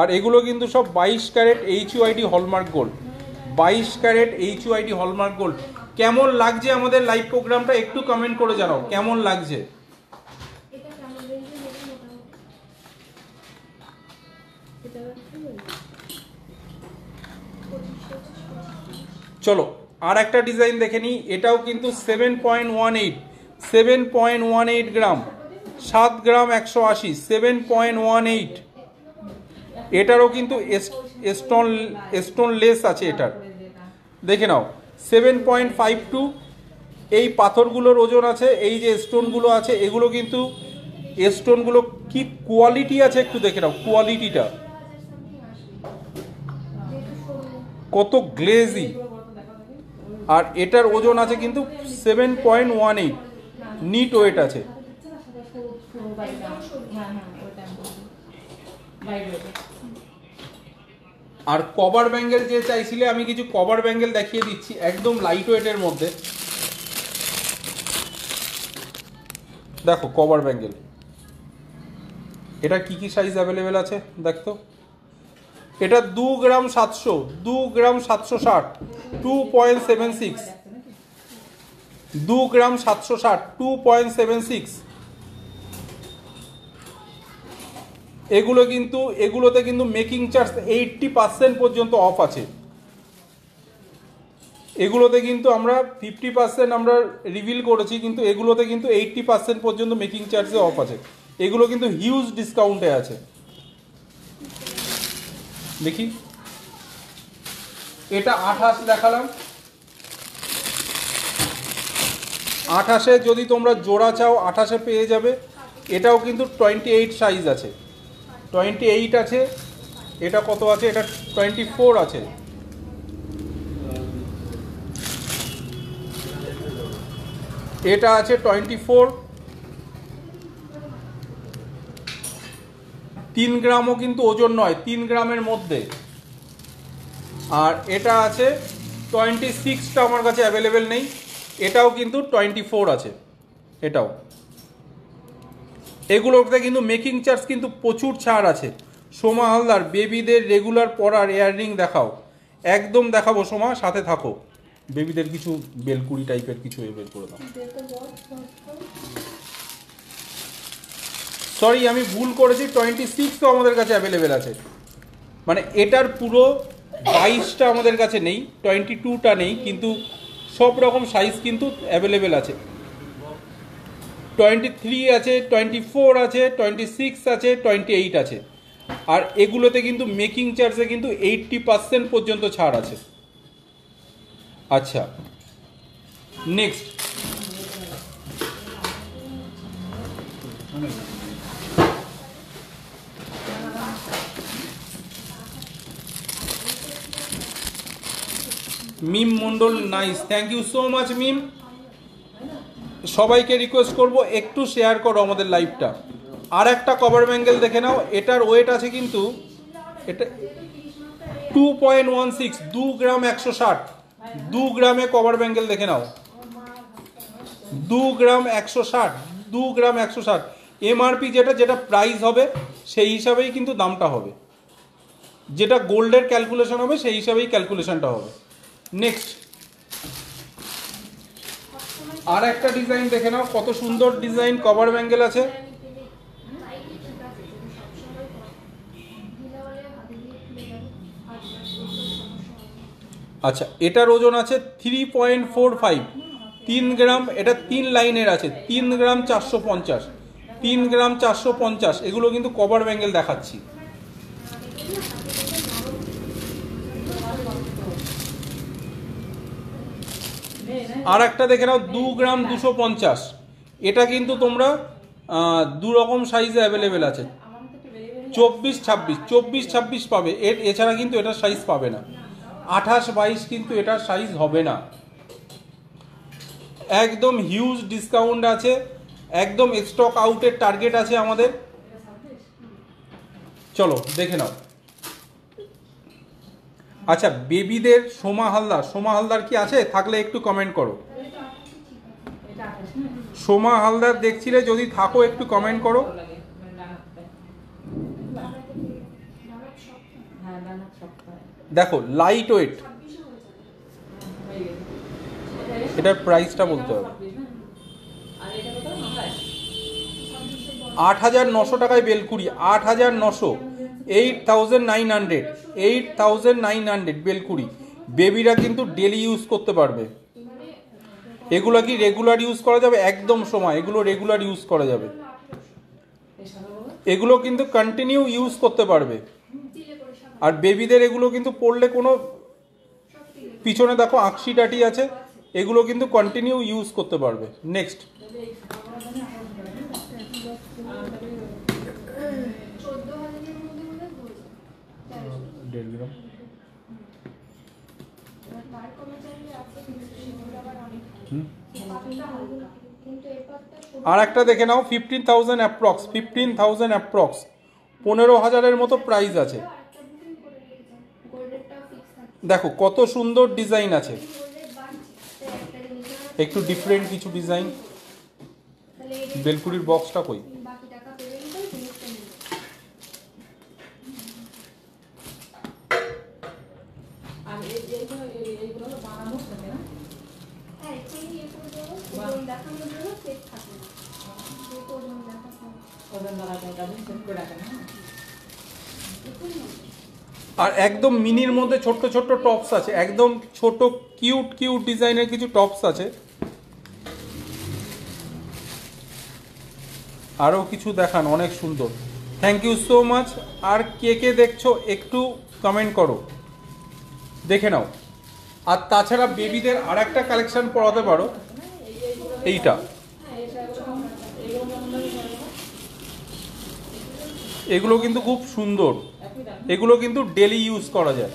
আর এগুলো কিন্তু সব 22 carat HUID hallmark gold, 22 carat HUID hallmark gold. কেমন লাগছে আমাদের লাইভ প্রোগ্রামটা একটু কমেন্ট করে জানাও কেমন লাগছে। এটা কেমন রেঞ্জে নেবে মোটামুটি? এটা চলো আর একটা ডিজাইন দেখে নিই, এটাও কিন্তু 7.18 গ্রাম, 7 গ্রাম 180, 7.18। এটারও কিন্তু স্টোন লেস আছে এটার, দেখে নাও 7.52। এই পাথরগুলোর ওজন আছে, এই যে স্টোনগুলো আছে এগুলো কিন্তু স্টোনগুলো কি কোয়ালিটি আছে একটু দেখে নাও, কোয়ালিটিটা কত গ্লেজি। আর এটার ওজন আছে কিন্তু 7.18, নিট ওয়েট আছে। হ্যাঁ হ্যাঁ ওইটা আমি বলছি বাইরে। আর কভার ব্যাঙ্গেল যে চাইছিলে, আমি কিছু কভার ব্যাঙ্গেল দেখিয়ে দিচ্ছি একদম লাইট ওয়েটের মধ্যে। দেখো কভার ব্যাঙ্গেল, এটা কি কি সাইজ অ্যাভেলেবেল আছে দেখতো। এটা 2 গ্রাম 700, 2 গ্রাম 760, 2.76, 2 গ্রাম 760, 2.76। এগুলোতে কিন্তু মেকিং চার্জ 80% পর্যন্ত অফ আছে। এগুলোতে কিন্তু আমরা 50% আমরা রিভিল করেছি, কিন্তু এগুলোতে কিন্তু 80% পর্যন্ত মেকিং চার্জে অফ আছে। এগুলো কিন্তু হিউজ ডিসকাউন্টে আছে। দেখি এটা 28 দেখালাম। 28-এ যদি তোমরা জোড়া চাও 28-এ পেয়ে যাবে। এটাও কিন্তু 28 সাইজ আছে, 28 আছে। এটা কত আছে? এটা 24 আছে। এটা আছে 24, 3 গ্রামও কিন্তু ওজন নয়, 3 গ্রামের মধ্যে। আর এটা আছে 26টা আমার কাছে অ্যাভেলেবেল নেই, এটাও কিন্তু 24 আছে এটাও। এগুলোতে কিন্তু মেকিং চার্জ কিন্তু প্রচুর ছাড় আছে। সোমা হালদার বেবিদের রেগুলার পরার ইয়াররিং দেখাও। একদম দেখাবো সোমা, সাথে থাকো। বেবিদের কিছু বেলকুড়ি টাইপের কিছু বের করে দাও। সরি আমি ভুল করেছি, 26ও আমাদের কাছে অ্যাভেলেবেল আছে। মানে এটার পুরো 22টা আমাদের কাছে নেই, 22টা নেই, কিন্তু সব রকম সাইজ কিন্তু অ্যাভেলেবেল আছে। 23 আছে, 24 আছে, 26 আছে, 28 আছে। আর এগুলোতে কিন্তু মেকিং চার্জে কিন্তু 80% পর্যন্ত ছাড় আছে। আচ্ছা, next Mim Mondal, nice, thank you so much Mim. সবাইকে রিকোয়েস্ট করব একটু শেয়ার করো আমাদের লাইভটা। আর একটা কভার ব্যাঙ্গেল দেখে নাও, এটার ওয়েট আছে কিন্তু এটা 2.16, 2 গ্রাম 160, 2 গ্রামে কভার ব্যাঙ্গেল দেখে নাও, 2 গ্রাম 160, 2 গ্রাম 160। এমআরপি যেটা প্রাইস হবে সেই হিসাবেই কিন্তু দামটা হবে, যেটা গোল্ডের ক্যালকুলেশন হবে সেই হিসাবেই ক্যালকুলেশনটা হবে। নেক্সট আর একটা ডিজাইন দেখে নাও, কত সুন্দর ডিজাইন কভার ব্যাঙ্গেল আছে। আচ্ছা, এটার ওজন আছে 3.45, 3 গ্রাম। এটা 3 লাইনের আছে, 3 গ্রাম 450, 3 গ্রাম 450। এগুলো কিন্তু কভার ব্যাঙ্গেল দেখাচ্ছি। আর একটা দেখে নাও 2 গ্রাম 250। এটা কিন্তু তোমরা দু রকম সাইজে অ্যাভেলেবেল আছে, 24-26 পাবে। এছাড়া কিন্তু এটার সাইজ পাবে না। 28-22 কিন্তু এটার সাইজ হবে না। একদম হিউজ ডিসকাউন্ট আছে, একদম স্টক আউটের টার্গেট আছে আমাদের। চলো দেখে নাও। আচ্ছা, বেবিদের সোমা হালদার কি আছে? থাকলে একটু কমেন্ট করো। সোমা হালদার দেখছিলে, যদি থাকো একটু কমেন্ট করো। দেখো লাইট ওয়েট, এটার প্রাইসটা বলতে হবে। 8,900 টাকায় বেলকুড়ি, 8,900, 8,900, 8,900 বেলকুড়ি। বেবিরা কিন্তু ডেলি ইউজ করতে পারবে। এগুলো কি রেগুলার ইউজ করা যাবে? একদম সময়, এগুলো রেগুলার ইউজ করা যাবে। এগুলো কিন্তু কন্টিনিউ ইউজ করতে পারবে। আর বেবিদের এগুলো কিন্তু পরলে কোনো, পিছনে দেখো আঁকশি টাটি আছে, এগুলো কিন্তু কন্টিনিউ ইউজ করতে পারবে। নেক্সট আর একটা দেখে নাও, 15,000 অ্যাপ্রক্স, 15,000 অ্যাপ্রক্স, 15,000-এর মতো প্রাইস আছে। দেখো কত সুন্দর ডিজাইন আছে, একটু ডিফারেন্ট কিছু ডিজাইন। বেলকুড়ির বক্সটা কই? আর একদম মিনির মধ্যে ছোট্ট ছোট্ট টপস আছে, একদম ছোট কিউট ডিজাইনের কিছু টপস আছে। আরও কিছু দেখান, অনেক সুন্দর। Thank you so much. আর কে কে দেখছো একটু কমেন্ট করো। দেখে নাও। আর তাছাড়া বেবিদের আর একটা কালেকশন পড়াতে পারো, এইটা এগুলো কিন্তু খুব সুন্দর, এগুলো কিন্তু ডেলি ইউজ করা যায়।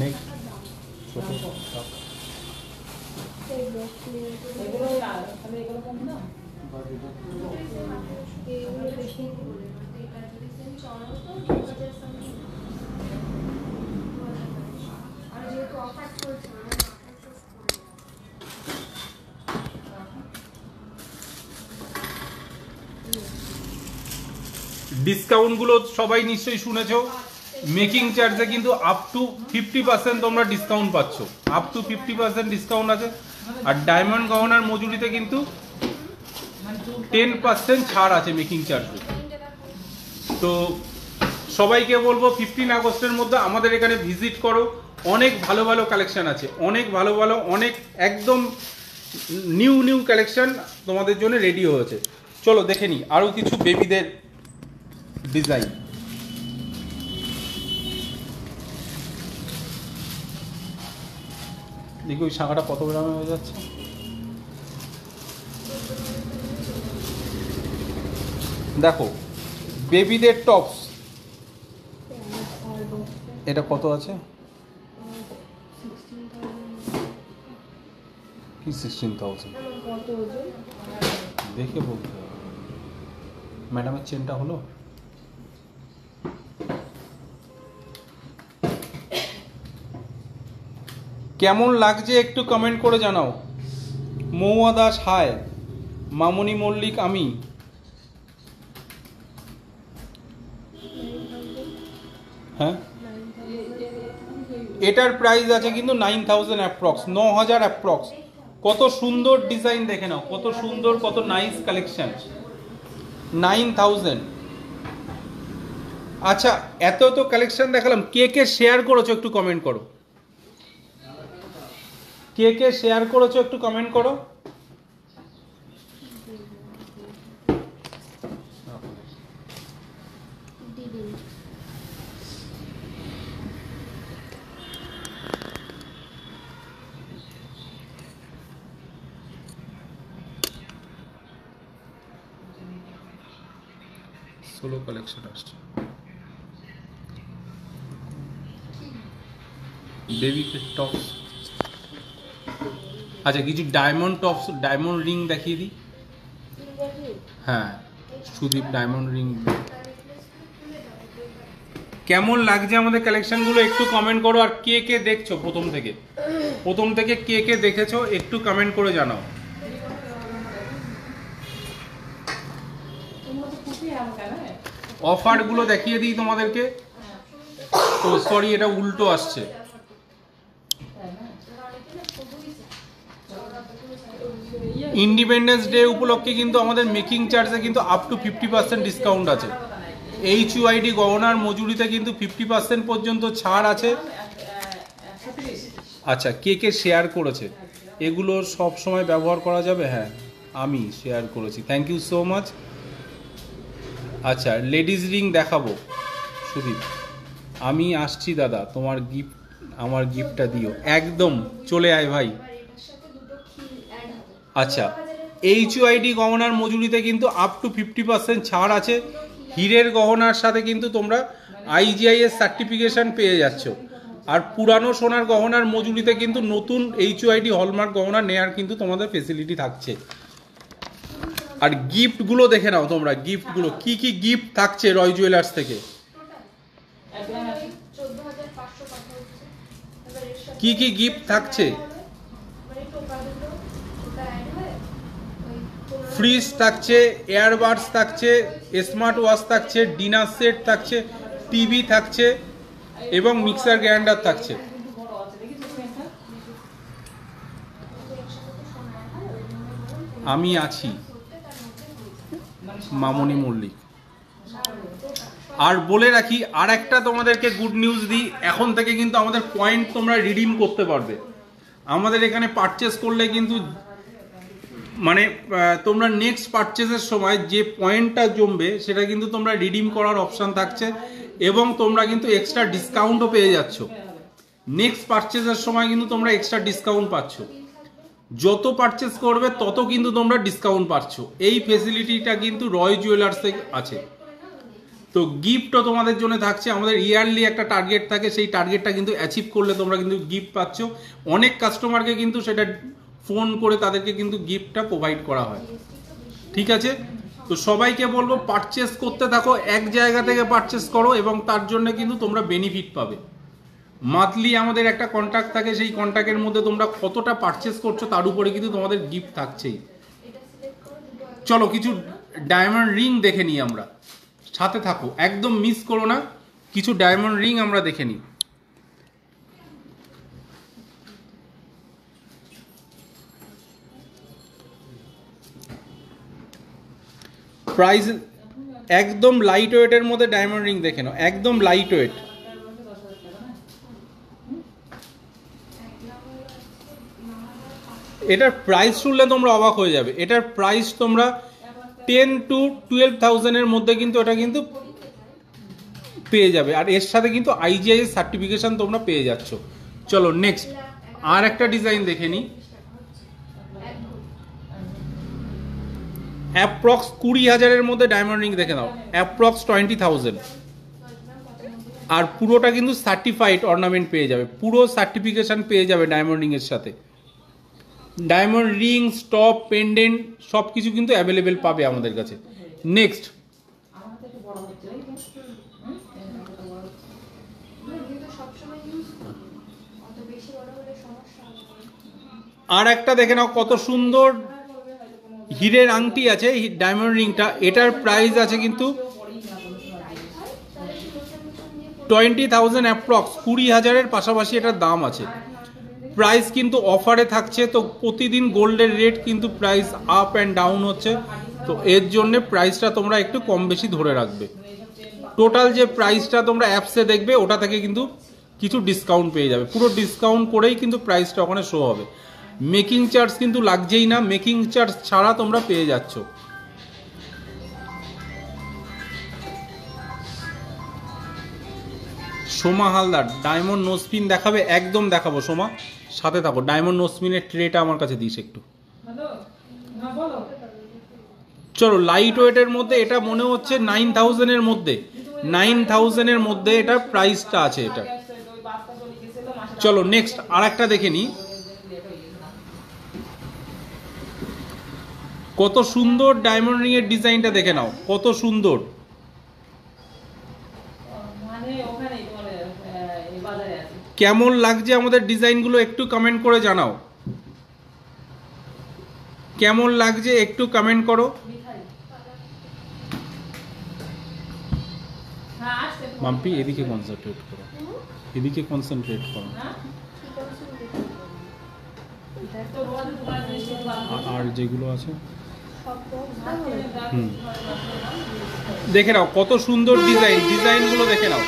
নেক্সট ডিসকাউন্টগুলো সবাই নিশ্চয়ই শুনেছো। মেকিং চার্জে কিন্তু আপ টু 50% তোমরা ডিসকাউন্ট পাচ্ছ, আপ টু 50% ডিসকাউন্ট আছে। আর ডায়মন্ড গহনার মজুরিতে কিন্তু 10% ছাড় আছে মেকিং চার্জে। তো সবাইকে বলবো 15 আগস্টের মধ্যে আমাদের এখানে ভিজিট করো, অনেক ভালো ভালো কালেকশন আছে, অনেক ভালো ভালো, অনেক একদম নিউ নিউ কালেকশন তোমাদের জন্য রেডি হয়েছে। চলো দেখে নিই আরও কিছু বেবিদের ডিজাইন। দেখি ওই শাখাটা কত গ্রামে হয়ে যাচ্ছে। দেখো বেবিদের টপস, এটা কত আছে কি 16,000 দেখে বলতে হবে। ম্যাডামের চেনটা হলো, কেমন লাগছে একটু কমেন্ট করে জানাও। মৌয়া দাস হাই, মামনি মল্লিক আমি। হ্যাঁ এটার প্রাইস আছে কিন্তু 9,000 অ্যাপ্রক্স, 9,000 অ্যাপ্রক্স। কত সুন্দর ডিজাইন দেখে নাও, কত সুন্দর, কত নাইস কালেকশন। 9,000। আচ্ছা এত তো কালেকশন দেখালাম, কে কে শেয়ার করেছো একটু কমেন্ট করো, কে কে শেয়ার করেছো একটু কমেন্ট করো। সোলো কালেকশন আসছে বেবি টপস। আচ্ছা কিছু ডায়মন্ড টপস, ডায়মন্ড রিং দেখিয়ে দিই। হ্যাঁ সুদীপ ডায়মন্ড রিং। কেমন লাগছে আমাদের কালেকশনগুলো একটু কমেন্ট করো। আর কে কে দেখছো প্রথম থেকে কে কে দেখেছো একটু কমেন্ট করে জানাও। অফারগুলো দেখিয়ে দিই তোমাদেরকে। তো সরি এটা উল্টো আসছে। ইন্ডিপেন্ডেন্স ডে উপলক্ষে কিন্তু আমাদের মেকিং চার্জে কিন্তু আপ টু 50% ডিসকাউন্ট আছে। এইচইউআইডি গহনার মজুরিতে কিন্তু 50% পর্যন্ত ছাড় আছে। আচ্ছা কে কে শেয়ার করেছে এগুলো সব সময় ব্যবহার করা যাবে? হ্যাঁ আমি শেয়ার করেছি, থ্যাংক ইউ সো মাচ। আচ্ছা লেডিস রিং দেখাবো সুদীপ, আমি আসছি দাদা, তোমার গিফট আমার গিফটটা দিও। একদম চলে আয় ভাই। আচ্ছা এইচইউআইডি গহনার মজুরিতে কিন্তু আপ টু 50% ছাড় আছে। হীরের গহনার সাথে কিন্তু তোমরা আইজিআইএস সার্টিফিকেশন পেয়ে যাচ্ছ। আর পুরানো সোনার গহনার মজুরিতে কিন্তু নতুন এইচইউআইডি হলমার্ক গহনা নেয়ার কিন্তু তোমাদের ফেসিলিটি থাকছে। আর গিফটগুলো দেখে নাও তোমরা, গিফটগুলো কি কি গিফট থাকছে রয় জুয়েলার্স থেকে, কি কি গিফট থাকছে। ফ্রিজ থাকছে, এয়ারবাডস থাকছে, স্মার্ট ওয়াচ থাকছে, ডিনার সেট থাকছে, টিভি থাকছে এবং মিক্সার গ্রাইন্ডার থাকছে। আমি আছি মামনি মল্লিক। আর বলে রাখি আর একটা তোমাদেরকে গুড নিউজ দিই, এখন থেকে কিন্তু আমাদের পয়েন্ট তোমরা রিডিম করতে পারবে। আমাদের এখানে পারচেস করলে কিন্তু মানে তোমরা নেক্সট পারচেজের সময় যে পয়েন্টটা জমবে সেটা কিন্তু তোমরা রিডিম করার অপশন থাকছে এবং তোমরা কিন্তু এক্সট্রা ডিসকাউন্টও পেয়ে যাচ্ছ। নেক্সট পারচেজের সময় কিন্তু তোমরা এক্সট্রা ডিসকাউন্ট পাচ্ছ, যত পারচেজ করবে তত কিন্তু তোমরা ডিসকাউন্ট পাচ্ছ। এই ফেসিলিটিটা কিন্তু রয় জুয়েলার্সে আছে। তো গিফটও তোমাদের জন্য থাকছে। আমাদের ইয়ারলি একটা টার্গেট থাকে, সেই টার্গেটটা কিন্তু অ্যাচিভ করলে তোমরা কিন্তু গিফট পাচ্ছ। অনেক কাস্টমারকে কিন্তু সেটা ফোন করে তাদেরকে কিন্তু গিফটটা প্রোভাইড করা হয়। ঠিক আছে, তো সবাইকে বলবো পারচেস করতে থাকো, এক জায়গা থেকে পারচেস করো এবং তার জন্য কিন্তু তোমরা বেনিফিট পাবে। মান্থলি আমাদের একটা কন্ট্যাক্ট থাকে, সেই কন্ট্যাক্টের মধ্যে তোমরা কতটা পারচেস করছো তার উপরে কিন্তু তোমাদের গিফট থাকছেই। চলো কিছু ডায়মন্ড রিং দেখে নিই আমরা, সাথে থাকো, একদম মিস করো না। কিছু ডায়মন্ড রিং আমরা দেখে নিই। প্রাইস একদম লাইট ওয়েটের মধ্যে ডায়মন্ড রিং দেখে নাও, একদম লাইট ওয়েট। এটার প্রাইস শুনলে তোমরা অবাক হয়ে যাবে। এটার প্রাইস তোমরা 10 to 12,000 মধ্যে কিন্তু এটা কিন্তু পেয়ে যাবে, আর এর সাথে কিন্তু IGI সার্টিফিকেশন তোমরা পেয়ে যাচ্ছ। চলো নেক্সট আর একটা ডিজাইন দেখে নিই। অ্যাপ্রক্স 20,000 মধ্যে ডায়মন্ড রিং দেখে নাও, অ্যাপ্রক্স 20,000, আর পুরোটা কিন্তু সার্টিফাইড অর্নামেন্ট পেয়ে যাবে, পুরো সার্টিফিকেশন পেয়ে যাবে ডায়মন্ড রিং এর সাথে। ডায়মন্ড রিং, স্টপ, পেন্ডেন্ট সব কিছু কিন্তু অ্যাভেলেবেল পাবে আমাদের কাছে। নেক্সট আর একটা দেখে নাও, কত সুন্দর হীরের আংটি আছে ডায়মন্ড রিংটা। এটার প্রাইস আছে কিন্তু 20,000 অ্যাপ্রক্স, 20,000 পাশাপাশি এটার দাম আছে। প্রাইস কিন্তু অফারে থাকছে, তো প্রতিদিন গোল্ডের রেট কিন্তু প্রাইস আপ অ্যান্ড ডাউন হচ্ছে, তো এর জন্য প্রাইসটা তোমরা একটু কম বেশি ধরে রাখবে। টোটাল যে প্রাইসটা তোমরা অ্যাপসে দেখবে ওটা থেকে কিন্তু কিছু ডিসকাউন্ট পেয়ে যাবে, পুরো ডিসকাউন্ট করেই কিন্তু প্রাইসটা ওখানে শো হবে। মেকিং চার্জ কিন্তু লাগছেই না, মেকিং চার্জ ছাড়া তোমরা পেয়ে যাচ্ছ। সোমা হালদার ডায়মন্ড নোসপিন দেখাবে, একদম দেখাবো সোমা, সাথে থাকো। ডায়মন্ড নোসপিনের ট্রেটা আমার কাছে দিস একটু। চলো লাইট ওয়েটের মধ্যে এটা মনে হচ্ছে 9,000 মধ্যে, 9,000 মধ্যে এটার প্রাইসটা আছে এটা। চলো নেক্সট আর একটা দেখে নিই। কত সুন্দর ডায়মন্ড রিং এর ডিজাইনটা দেখে নাও, কত সুন্দর। কেমন লাগছে আমাদের ডিজাইনগুলো একটু কমেন্ট করে জানাও, কেমন লাগছে একটু কমেন্ট করো। মাম্পি এদিকে কনসেন্ট্রেট করো, এদিকে কনসেন্ট্রেট করো। আর যেগুলো আছে দেখে নাও, কত সুন্দর ডিজাইন, ডিজাইনগুলো দেখে নাও।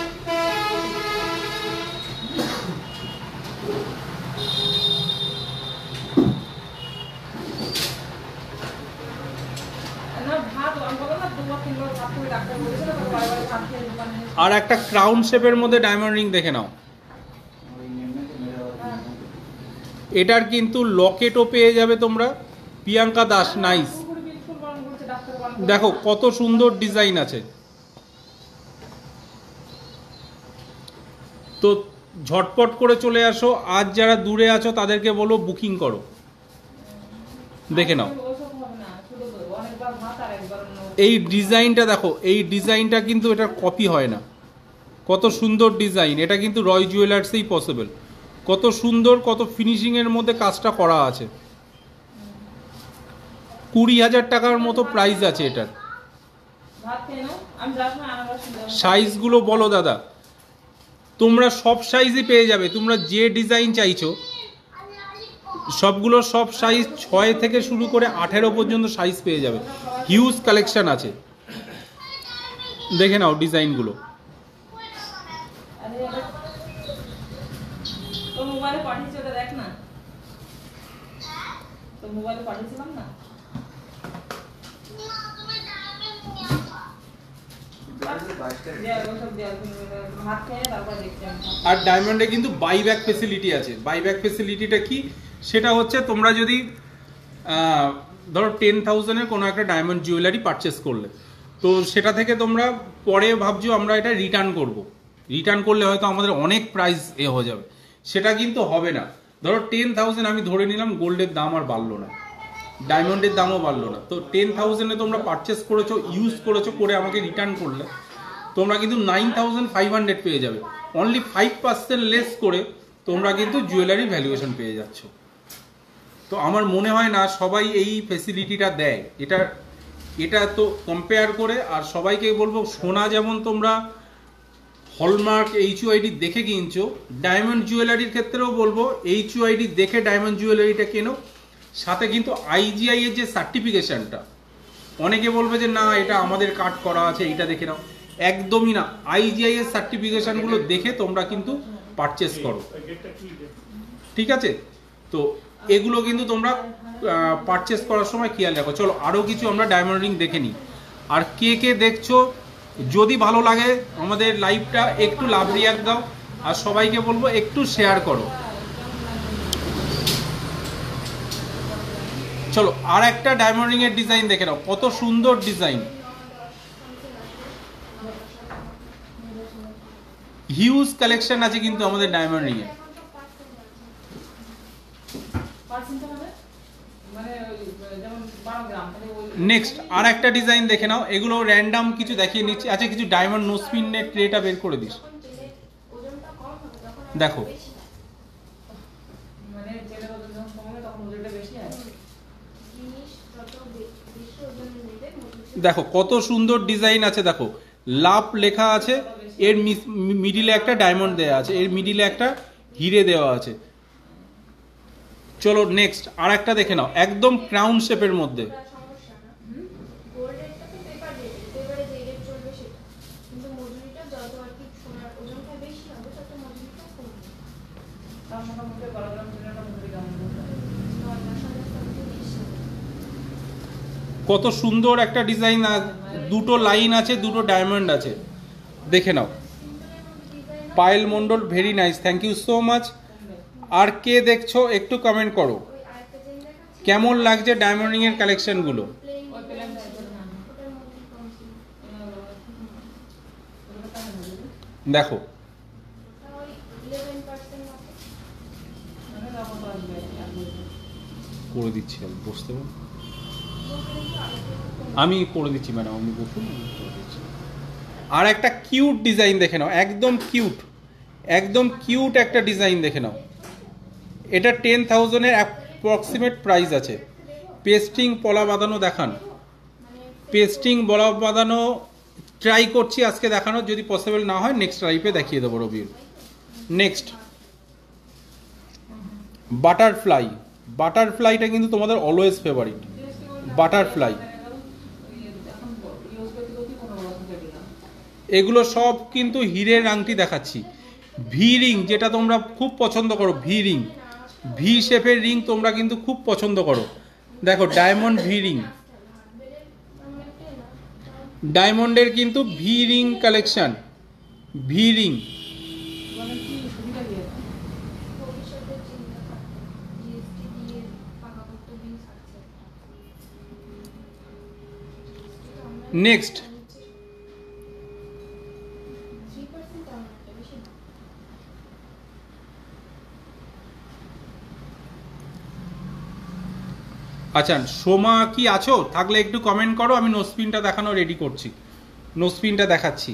আর একটা ক্রাউন শেপের মধ্যে ডায়মন্ড রিং দেখে নাও। এটার কিন্তু লকেটও পেয়ে যাবে তোমরা। প্রিয়াঙ্কা দাস নাইস, দেখো কত সুন্দর ডিজাইন আছে। তো ঝটপট করে চলে আসো, আজ যারা দূরে আছো তাদেরকে বলো বুকিং করো। দেখে নাও এই ডিজাইনটা, দেখো এই ডিজাইনটা কিন্তু এটার কপি হয় না, কত সুন্দর ডিজাইন। এটা কিন্তু রয় জুয়েলার্সেই পসিবল। কত সুন্দর, কত ফিনিশিং এর মধ্যে কাজটা করা আছে। 20,000 টাকার মতো প্রাইস আছে এটার। সাইজগুলো বলো দাদা, তোমরা সব সাইজই পেয়ে যাবে, তোমরা যে ডিজাইন চাইছো সবগুলো, সব সাইজ 6 থেকে শুরু করে 18 পর্যন্ত সাইজ পেয়ে যাবে। হিউজ কালেকশন আছে, দেখে নাও ডিজাইনগুলো। হাত খেয়ে তারপর দেখছি আমি। আর ডায়মন্ডে কিন্তু বাইব্যাক ফেসিলিটি আছে। বাইব্যাক ফেসিলিটিটা কি, সেটা হচ্ছে তোমরা যদি ধরো 10,000-এর কোনো একটা ডায়মন্ড জুয়েলারি পারচেস করলে, তো সেটা থেকে তোমরা পরে ভাবছো আমরা এটা রিটার্ন করব, রিটার্ন করলে হয়তো আমাদের অনেক প্রাইস হয়ে যাবে, সেটা কিন্তু হবে না। ধরো 10,000 আমি ধরে নিলাম, গোল্ডের দাম আর বাড়লো না, ডায়মন্ডের দামও বাড়লো না, তো 10,000-এ তোমরা পারচেস করেছো, ইউজ করেছো, করে আমাকে রিটার্ন করলে তোমরা কিন্তু 9,500 পেয়ে যাবে। অনলি 5% লেস করে তোমরা কিন্তু জুয়েলারি ভ্যালুয়েশন পেয়ে যাচ্ছ। তো আমার মনে হয় না সবাই এই ফেসিলিটিটা দেয়। এটা তো কম্পেয়ার করে, আর সবাইকে বলবো সোনা যেমন তোমরা হলমার্ক HUID দেখে কিনছো, ডায়মন্ড জুয়েলারির ক্ষেত্রেও বলবো HUID দেখে ডায়মন্ড জুয়েলারিটা কেনো। সাথে কিন্তু IGI এর যে সার্টিফিকেশনটা, অনেকে বলবে যে না এটা আমাদের কাট করা আছে, এইটা দেখে নাও, একদমই না। IGI এর সার্টিফিকেশনগুলো দেখে তোমরা কিন্তু পারচেস করো, ঠিক আছে? তো এগুলো কিন্তু তোমরা পারচেস করার সময় খেয়াল রাখো। চলো আরও কিছু আমরা ডায়মন্ড রিং দেখে নিই। আর কে কে দেখছো, যদি ভালো লাগে আমাদের লাইভটা একটু লাভ রিয়াক্ট দাও, আর সবাইকে বলবো একটু শেয়ার করো। চলো আর একটা ডায়মন্ড রিং এর ডিজাইন দেখে নাও, কত সুন্দর ডিজাইন। হিউজ কালেকশন আছে কিন্তু আমাদের ডায়মন্ড রিং এ। নেক্সট আর একটা ডিজাইন দেখে নাও, এগুলো র্যান্ডম কিছু দেখিয়ে নিচ্ছি। আচ্ছা কিছু ডায়মন্ড নোসপিনের ট্রেটা বের করে দিস, দেখো দেখো কত সুন্দর ডিজাইন আছে। দেখো লাভ লেখা আছে, এর মিডিলে একটা ডায়মন্ড দেওয়া আছে, এর মিডিলে একটা হিরে দেওয়া আছে। চলো নেক্সট আর একটা দেখে নাও, একদম ক্রাউন শেপের মধ্যে। কত সুন্দর একটা ডিজাইন, দুটো লাইন আছে, দুটো ডায়মন্ড আছে, দেখে নাও। Payel Mondal very nice, thank you so much. আর কে দেখছো একটু কমেন্ট করো, কেমন লাগছে ডায়মন্ড রিং এর কালেকশন গুলো। দেখো করে দিচ্ছি, আমি বসতে পারি, আমি করে দিচ্ছি ম্যাডাম, আমি বসুন, আর একটা কিউট ডিজাইন দেখে নাও, একদম কিউট, একদম কিউট একটা ডিজাইন দেখে নাও। এটা 10,000-এর অ্যাপ্রক্সিমেট প্রাইস আছে। পেস্টিং পলা বাঁধানো দেখান, পেস্টিং বলা বাঁধানো ট্রাই করছি আজকে দেখানোর, যদি পসিবল না হয় নেক্সট লাইভে দেখিয়ে দেবো রবির। নেক্সট বাটারফ্লাই, বাটারফ্লাইটা কিন্তু তোমাদের অলওয়েজ ফেভারিট, বাটারফ্লাই। এগুলো সব কিন্তু হীরের আংটি দেখাচ্ছি। ভি রিং যেটা তোমরা খুব পছন্দ করো, ভি রিং, ভি শেপের রিং তোমরা কিন্তু খুব পছন্দ করো। দেখো ডায়মন্ড ভি রিং, ডায়মন্ডের কিন্তু V ring collection, V ring. Next আচ্ছা সোমা কি আছো, থাকলে একটু কমেন্ট করো, আমি নোসপিনটা দেখানো রেডি করছি, নোসপিনটা দেখাচ্ছি।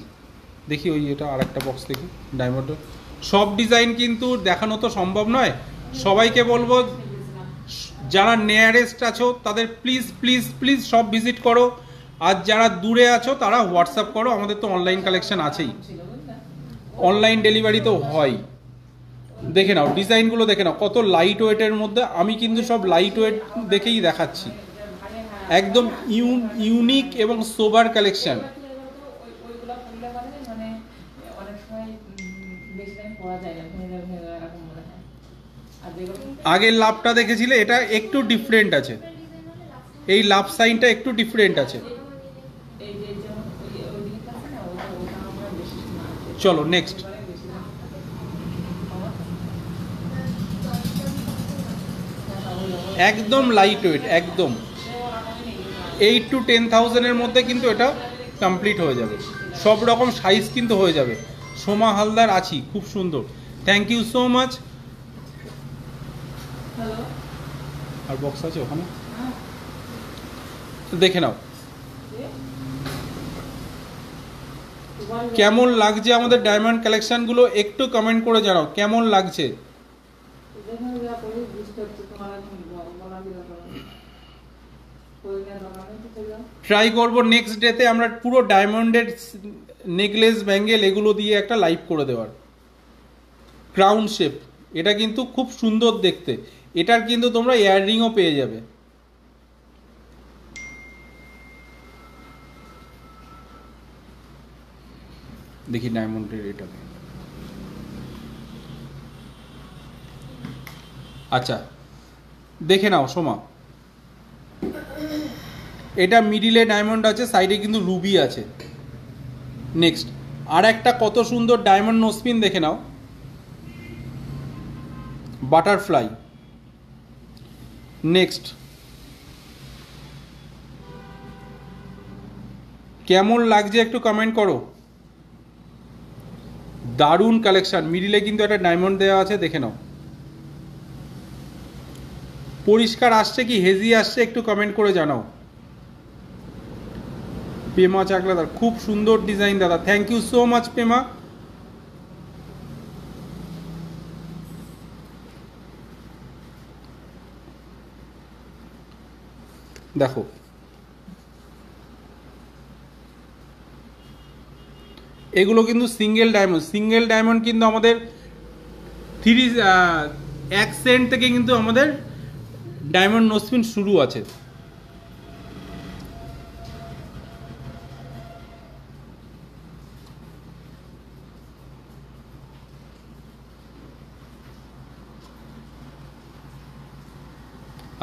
দেখি ওই এটা আর একটা বক্স দেখি ডায়মন্ড। সব ডিজাইন কিন্তু দেখানো তো সম্ভব নয়, সবাইকে বলবো যারা নিয়ারেস্ট আছো তাদের প্লিজ প্লিজ প্লিজ সব ভিজিট করো, আর যারা দূরে আছো তারা হোয়াটসঅ্যাপ করো, আমাদের তো অনলাইন কালেকশন আছেই, অনলাইন ডেলিভারি তো হয়। দেখে নাও ডিজাইনগুলো, দেখে নাও কত লাইট ওয়েটের মধ্যে, আমি কিন্তু সব লাইট ওয়েট দেখেই দেখাচ্ছি, একদম ইউনিক এবং সোবার কালেকশন। আগের লাভটা দেখেছিলে, এটা একটু ডিফারেন্ট আছে, এই লাভ সাইনটা একটু ডিফারেন্ট আছে। এই যে যেমন ওই দিকে আছে না, ওটা আমরা বেশি না আছে। চলো নেক্সট। এবারে বেশি না। একদম লাইট ওয়েট, একদম 8 to 10,000 মধ্যে কিন্তু এটা কমপ্লিট হয়ে যাবে। সব রকম সাইজ কিন্তু হয়ে যাবে। সোমা হালদার আছি, খুব সুন্দর, thank you so much. Hello, আর বক্স আছে ওখানে, হ্যাঁ দেখে নাও কেমন লাগছে আমাদের ডায়মন্ড কালেকশনগুলো, একটু কমেন্ট করে জানাও কেমন লাগছে। দেখুন যা করে বুঝতে পারছি তোমার এখন বলা দিল কইলে দোকানে তো কইলাম ট্রাই করবো নেক্সট ডেতে আমরা পুরো ডায়মন্ডের নেকলেস ব্যাঙ্গেল এগুলো দিয়ে একটা লাইভ করে দেওয়ার। ক্রাউন শেপ, এটা কিন্তু খুব সুন্দর দেখতে, এটার কিন্তু তোমরা ইয়াররিংও পেয়ে যাবে। দেখি ডায়মন্ডের এটাকে, আচ্ছা দেখে নাও সোমা, এটা মিডিলে ডায়মন্ড আছে, সাইডে কিন্তু রুবি আছে। নেক্সট আর একটা কত সুন্দর ডায়মন্ড নোসপিন দেখে নাও, বাটারফ্লাই। নেক্সট কেমন লাগছে একটু কমেন্ট করো। দারুণ কালেকশন, মিডিলে কিন্তু একটা ডায়মন্ড দেওয়া আছে, দেখে নাও। পরিষ্কার আসছে কি হেজি আসছে একটু কমেন্ট করে জানাও। পেমা চাকলা দাদা, খুব সুন্দর ডিজাইন দাদা, thank you so much Pema. দেখো এগুলো কিন্তু সিঙ্গেল ডায়মন্ড, সিঙ্গেল ডায়মন্ড কিন্তু আমাদের 1 সেন্ট থেকে কিন্তু আমাদের ডায়মন্ড নোসপিন শুরু আছে।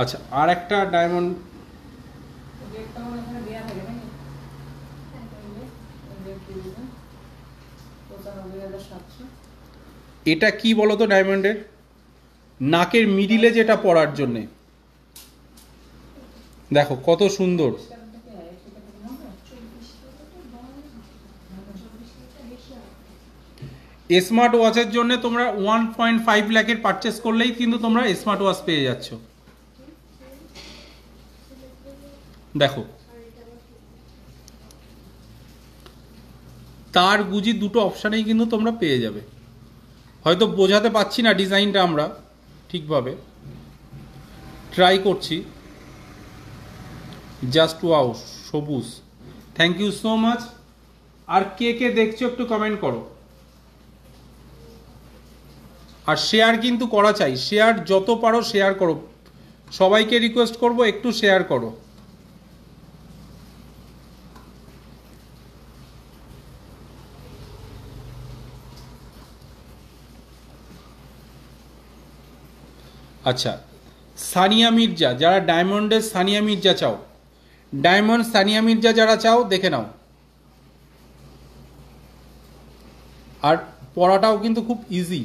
আচ্ছা আর একটা ডায়মন্ড, একটা মনে হয় দেয়া থাকে নাকি? এই যে কি বলবো? 95,700 এটা কি বলো তো ডায়মন্ডের, নাকের মিডিলে যেটা পরার জন্যে, দেখো কত সুন্দর। স্মার্ট ওয়াচের জন্য তোমরা 1.5 লাখের পারচেস করলেই কিন্তু তোমরা স্মার্ট ওয়াচ পেয়ে যাচ্ছ। দেখো তার গুজি দুটো অপশানেই কিন্তু তোমরা পেয়ে যাবে। হয়তো বোঝাতে পারছি না ডিজাইনটা আমরা ঠিকভাবে, ট্রাই করছি। জাস্ট ওয়াও সবুজ, থ্যাংক ইউ সো মাচ। আর কে কে দেখছো একটু কমেন্ট করো। আর শেয়ার কিন্তু করা চাই, শেয়ার যত পারো শেয়ার করো, সবাইকে রিকোয়েস্ট করব একটু শেয়ার করো। আচ্ছা সানিয়া মির্জা, যারা ডায়মন্ডের সানিয়া মির্জা চাও, ডায়মন্ড সানিয়া মির্জা যারা চাও দেখে নাও। আর পড়াটাও কিন্তু খুব ইজি।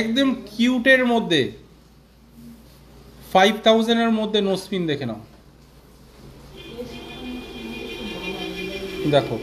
একদম কিউটের মধ্যে 5000 এর মধ্যে নোসপিন দেখে নাও। দেখো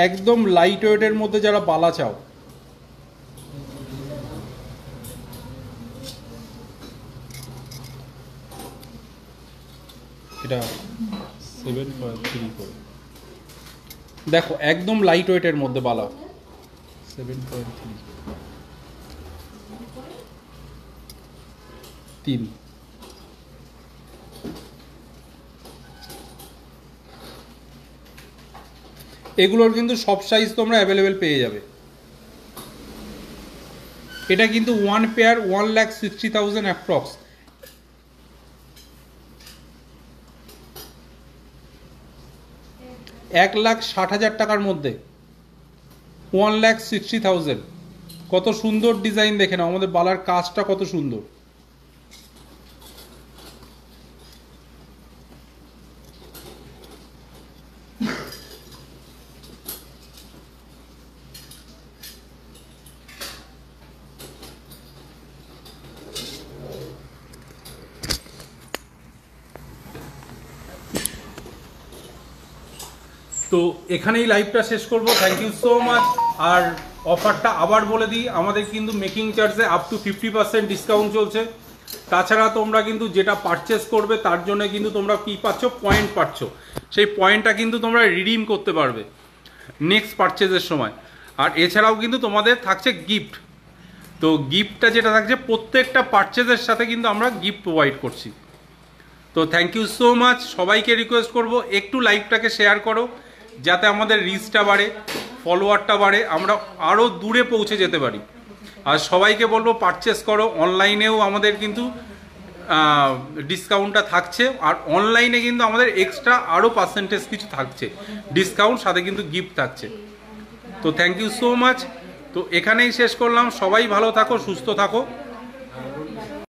একদম লাইট ওয়েটের মধ্যে যারা বালা চাও, এটা 7.3 করে দেখো, একদম লাইট ওয়েটের মধ্যে বালা, 7.3 3 এগুলোর কিন্তু সব সাইজ তোমরা অ্যাভেলেবেল পেয়ে যাবে। এটা কিন্তু 1 পেয়ার 1,60,000 অ্যাপ্রক্স। $1,60,000 টাকার মধ্যে 1,60,000। কত সুন্দর ডিজাইন দেখে নাও, আমাদের বালার কাজটা কত সুন্দর। তো এখানেই লাইভটা শেষ করব। Thank you so much. আর অফারটা আবার বলে দিই, আমাদের কিন্তু মেকিং চার্জে আপ টু 50% ডিসকাউন্ট চলছে। তাছাড়া তোমরা কিন্তু যেটা পারচেস করবে তার জন্য কিন্তু তোমরা কি পাচ্ছ, পয়েন্ট পাচ্ছ। সেই পয়েন্টটা কিন্তু তোমরা রিডিম করতে পারবে নেক্সট পারচেজের সময়। আর এছাড়াও কিন্তু তোমাদের থাকছে গিফট। তো গিফটটা যেটা থাকছে প্রত্যেকটা পারচেজের সাথে কিন্তু আমরা গিফট প্রোভাইড করছি। তো থ্যাংক ইউ সো মাচ। সবাইকে রিকোয়েস্ট করব একটু লাইভটাকে শেয়ার করো, যাতে আমাদের রিচটা বাড়ে, ফলোয়ারটা বাড়ে, আমরা আরও দূরে পৌঁছে যেতে পারি। আর সবাইকে বলবো পারচেস করো। অনলাইনেও আমাদের কিন্তু ডিসকাউন্টটা থাকছে, আর অনলাইনে কিন্তু আমাদের এক্সট্রা আরও পার্সেন্টেজ কিছু থাকছে ডিসকাউন্ট, সাথে কিন্তু গিফট থাকছে। তো থ্যাংক ইউ সো মাচ। তো এখানেই শেষ করলাম। সবাই ভালো থাকো, সুস্থ থাকো।